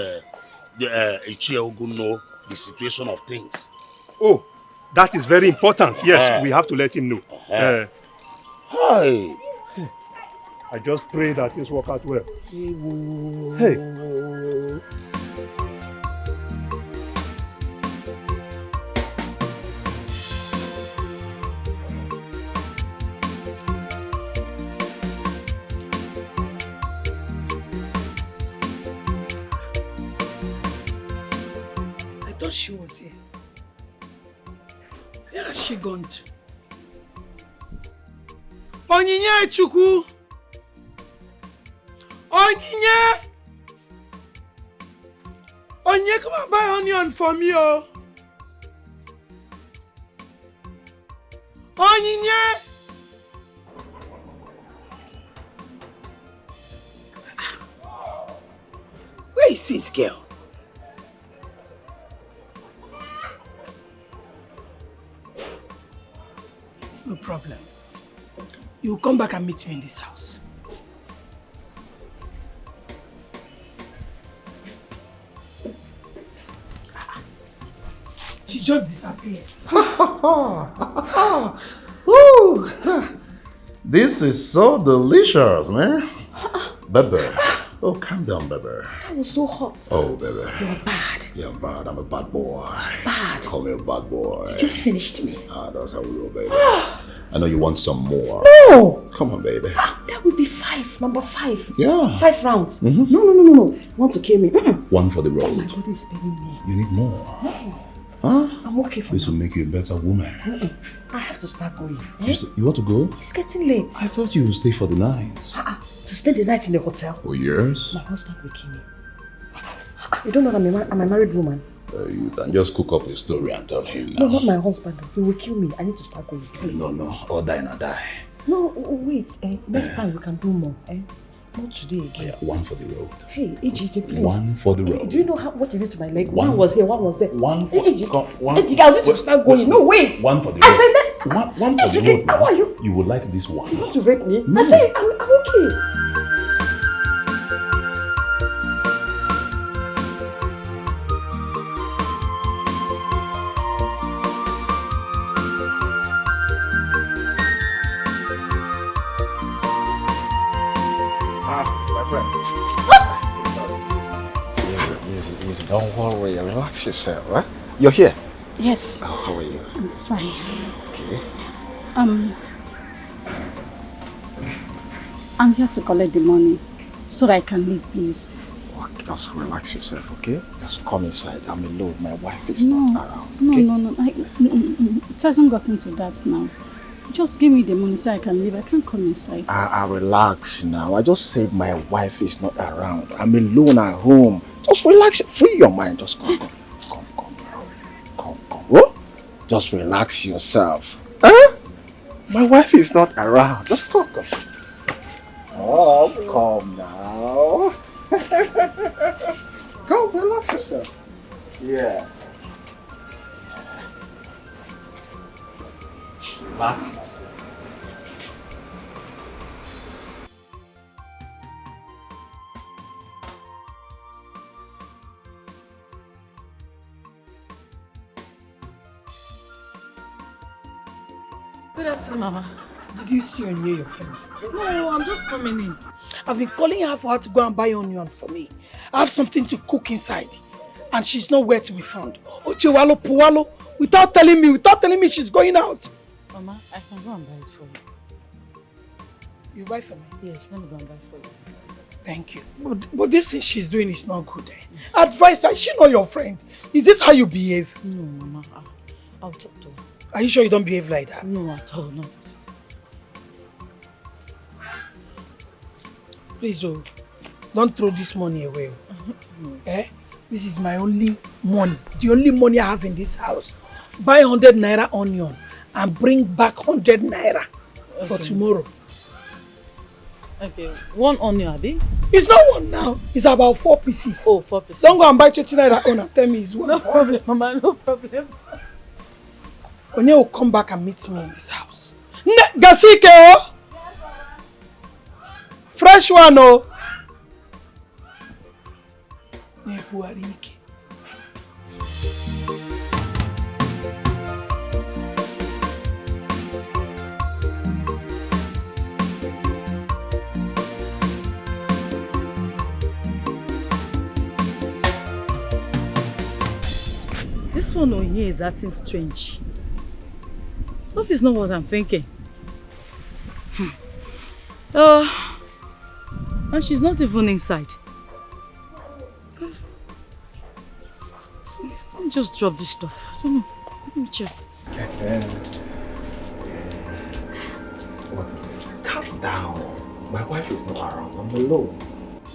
Ichie Ogun know the situation of things. Oh, that is very important. Yes, we have to let him know. Hi. I just pray that things work out well. Hey. I thought she was here. Where has she gone to? Onyinye Chukwu! Onyinye! Onyinye, come and buy onion for me, oh! Onyinye! Where is this girl? No problem. You will come back and meet me in this house. She just disappeared. Woo! This is so delicious, man. Baby. Oh, calm down, baby. That was so hot. Oh, baby. You're bad. Yeah, I'm bad. I'm a bad boy. Bad. Call me a bad boy. You just finished me. That's how we roll, baby. I know you want some more. No! Come on, baby. That would be 5. Number 5. Yeah. 5 rounds. Mm-hmm. No. You want to kill me? One for the road. Oh, my body is paining me. You need more. No. Huh? I'm okay for This will make you a better woman. I have to start going. You want to go? It's getting late. I thought you would stay for the night. To spend the night in the hotel? Oh, yes? My husband will kill me. You don't know that I'm a married woman? You can just cook up a story and tell him now. No, not my husband. He will kill me. I need to start going. Please. No. Or die or die. No, wait. Next time we can do more. Not today again. Yeah, one for the road. Hey, Ejike, please. One for the road. Do you know what he did to my leg? One was here, one was there. One for Ejike, I need to start going. No, wait. One for the road. I said that. One for the road. How are you? You would like this one. You want to rape me? No. I said I'm okay. Easy. Don't worry. Relax yourself, huh? You're here? Yes. Oh, how are you? I'm fine. Okay. I'm here to collect the money so that I can leave, please. Just relax yourself, okay? Just come inside. I'm alone. My wife is not around. No, okay? no. It hasn't gotten to that now. Just give me the money so I can leave. I can't come inside. I relax now. I just said my wife is not around. I'm alone at home. Just relax. Free your mind. Just come. Oh? Just relax yourself. Huh? My wife is not around. Just come. Oh, come now. Go, relax yourself. Yeah. Relax yourself. Good afternoon, Mama. Did you see or hear your friend? No, I'm just coming in. I've been calling her for her to go and buy onion for me. I have something to cook inside. And she's nowhere to be found. Ochewalo Puwalo, without telling me she's going out. Mama, I can go and buy it for you. You buy for me? Yes, let me go and buy it for you. Thank you. But this thing she's doing is not good. Advise her, is she not your friend? Is this how you behave? No, Mama. I'll talk to her. Are you sure you don't behave like that? No, at all, not at all. Please, don't throw this money away. No. This is my only money. The only money I have in this house. Buy 100 naira onion and bring back 100 naira for tomorrow. Okay, 1 onion, Abi? It's not one now. It's about 4 pieces. Oh, 4 pieces. Don't go and buy 20 naira on and tell me it's one. No problem, Mama, no problem. Onye will come back and meet me in this house. Gasike, oh! Fresh one, oh! This one on here is acting strange. Hope it's not what I'm thinking. And she's not even inside. Let me just drop this stuff. I don't know. Let me check. What is it? Calm down. My wife is not around. I'm alone.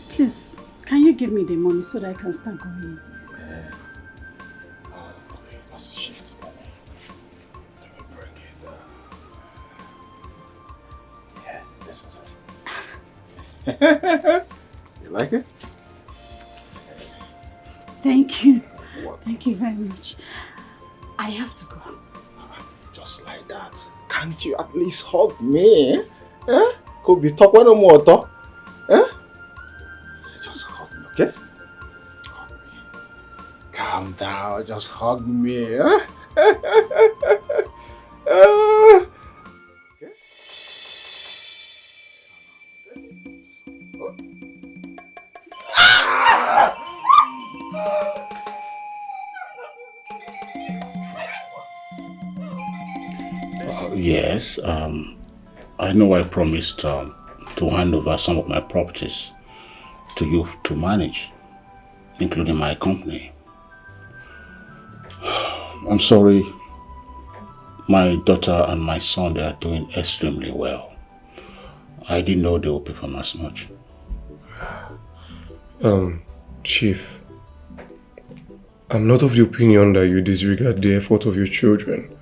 Please, can you give me the money so that I can start going? Okay, let's shift it. Let me bring it. Yeah, this is it. You like it? Thank you. Thank you very much. I have to go. Just like that. Can't you at least hug me? Eh? Could be talk one more talk. Eh? Just hug me, okay? Hug me. Calm down, just hug me. Eh? Yes, I know I promised to hand over some of my properties to you to manage, including my company. I'm sorry, my daughter and my son, they are doing extremely well. I didn't know they would perform as much. Chief, I'm not of the opinion that you disregard the effort of your children.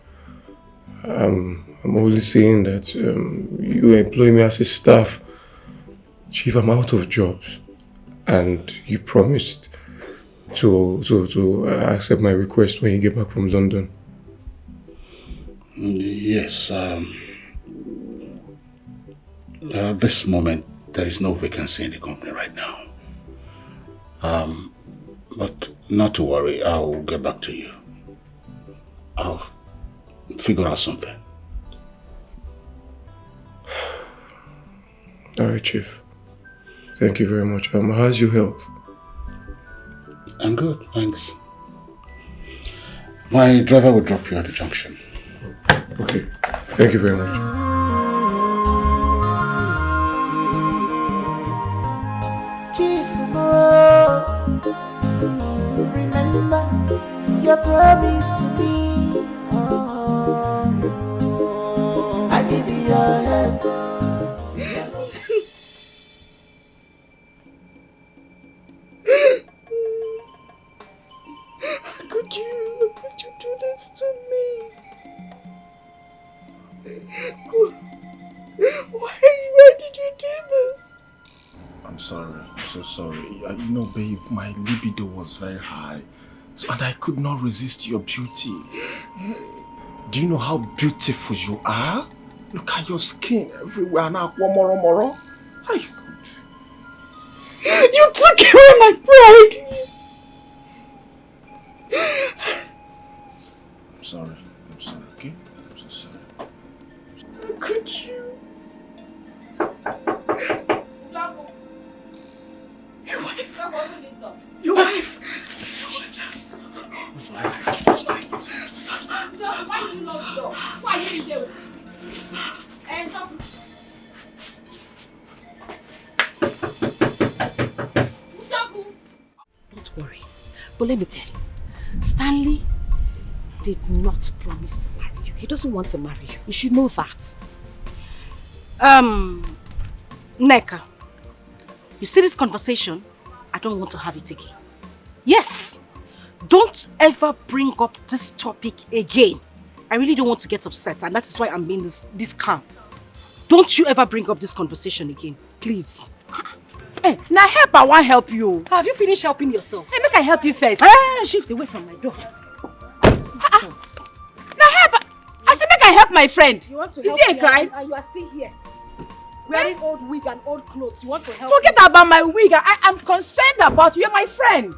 I'm only saying that you employ me as a staff. Chief, I'm out of jobs. And you promised to accept my request when you get back from London. Yes, at this moment, there is no vacancy in the company right now. But not to worry, I'll get back to you. I'll figure out something. Alright, Chief. Thank you very much. How's your health? I'm good, thanks. My driver will drop you at the junction. Okay. Thank you very much. Remember your promise to me. I need your help. How could you do this to me? Why did you do this? I'm sorry. I'm so sorry. You know, babe, my libido was very high. And I could not resist your beauty. Do you know how beautiful you are? Look at your skin everywhere now. Moro. How you good? You took away my pride! I'm sorry, okay? I'm so sorry. How could you? Your wife! Your wife! Why do you not stop? Why are you there? And stop. Don't worry. But let me tell you, Stanley did not promise to marry you. He doesn't want to marry you. You should know that. Neka, you see this conversation? I don't want to have it again. Yes. Don't ever bring up this topic again. I really don't want to get upset, and that is why I'm being this calm. Don't you ever bring up this conversation again, please. Hey, now help, I want help you. Have you finished helping yourself? Hey, make I help you first. Shift away from my door. Now help. I said make I help my friend. You want to Is help it a me crime? And you are still here. Wearing old wig and old clothes. You want to help Forget me? about my wig. I am concerned about you. You're my friend.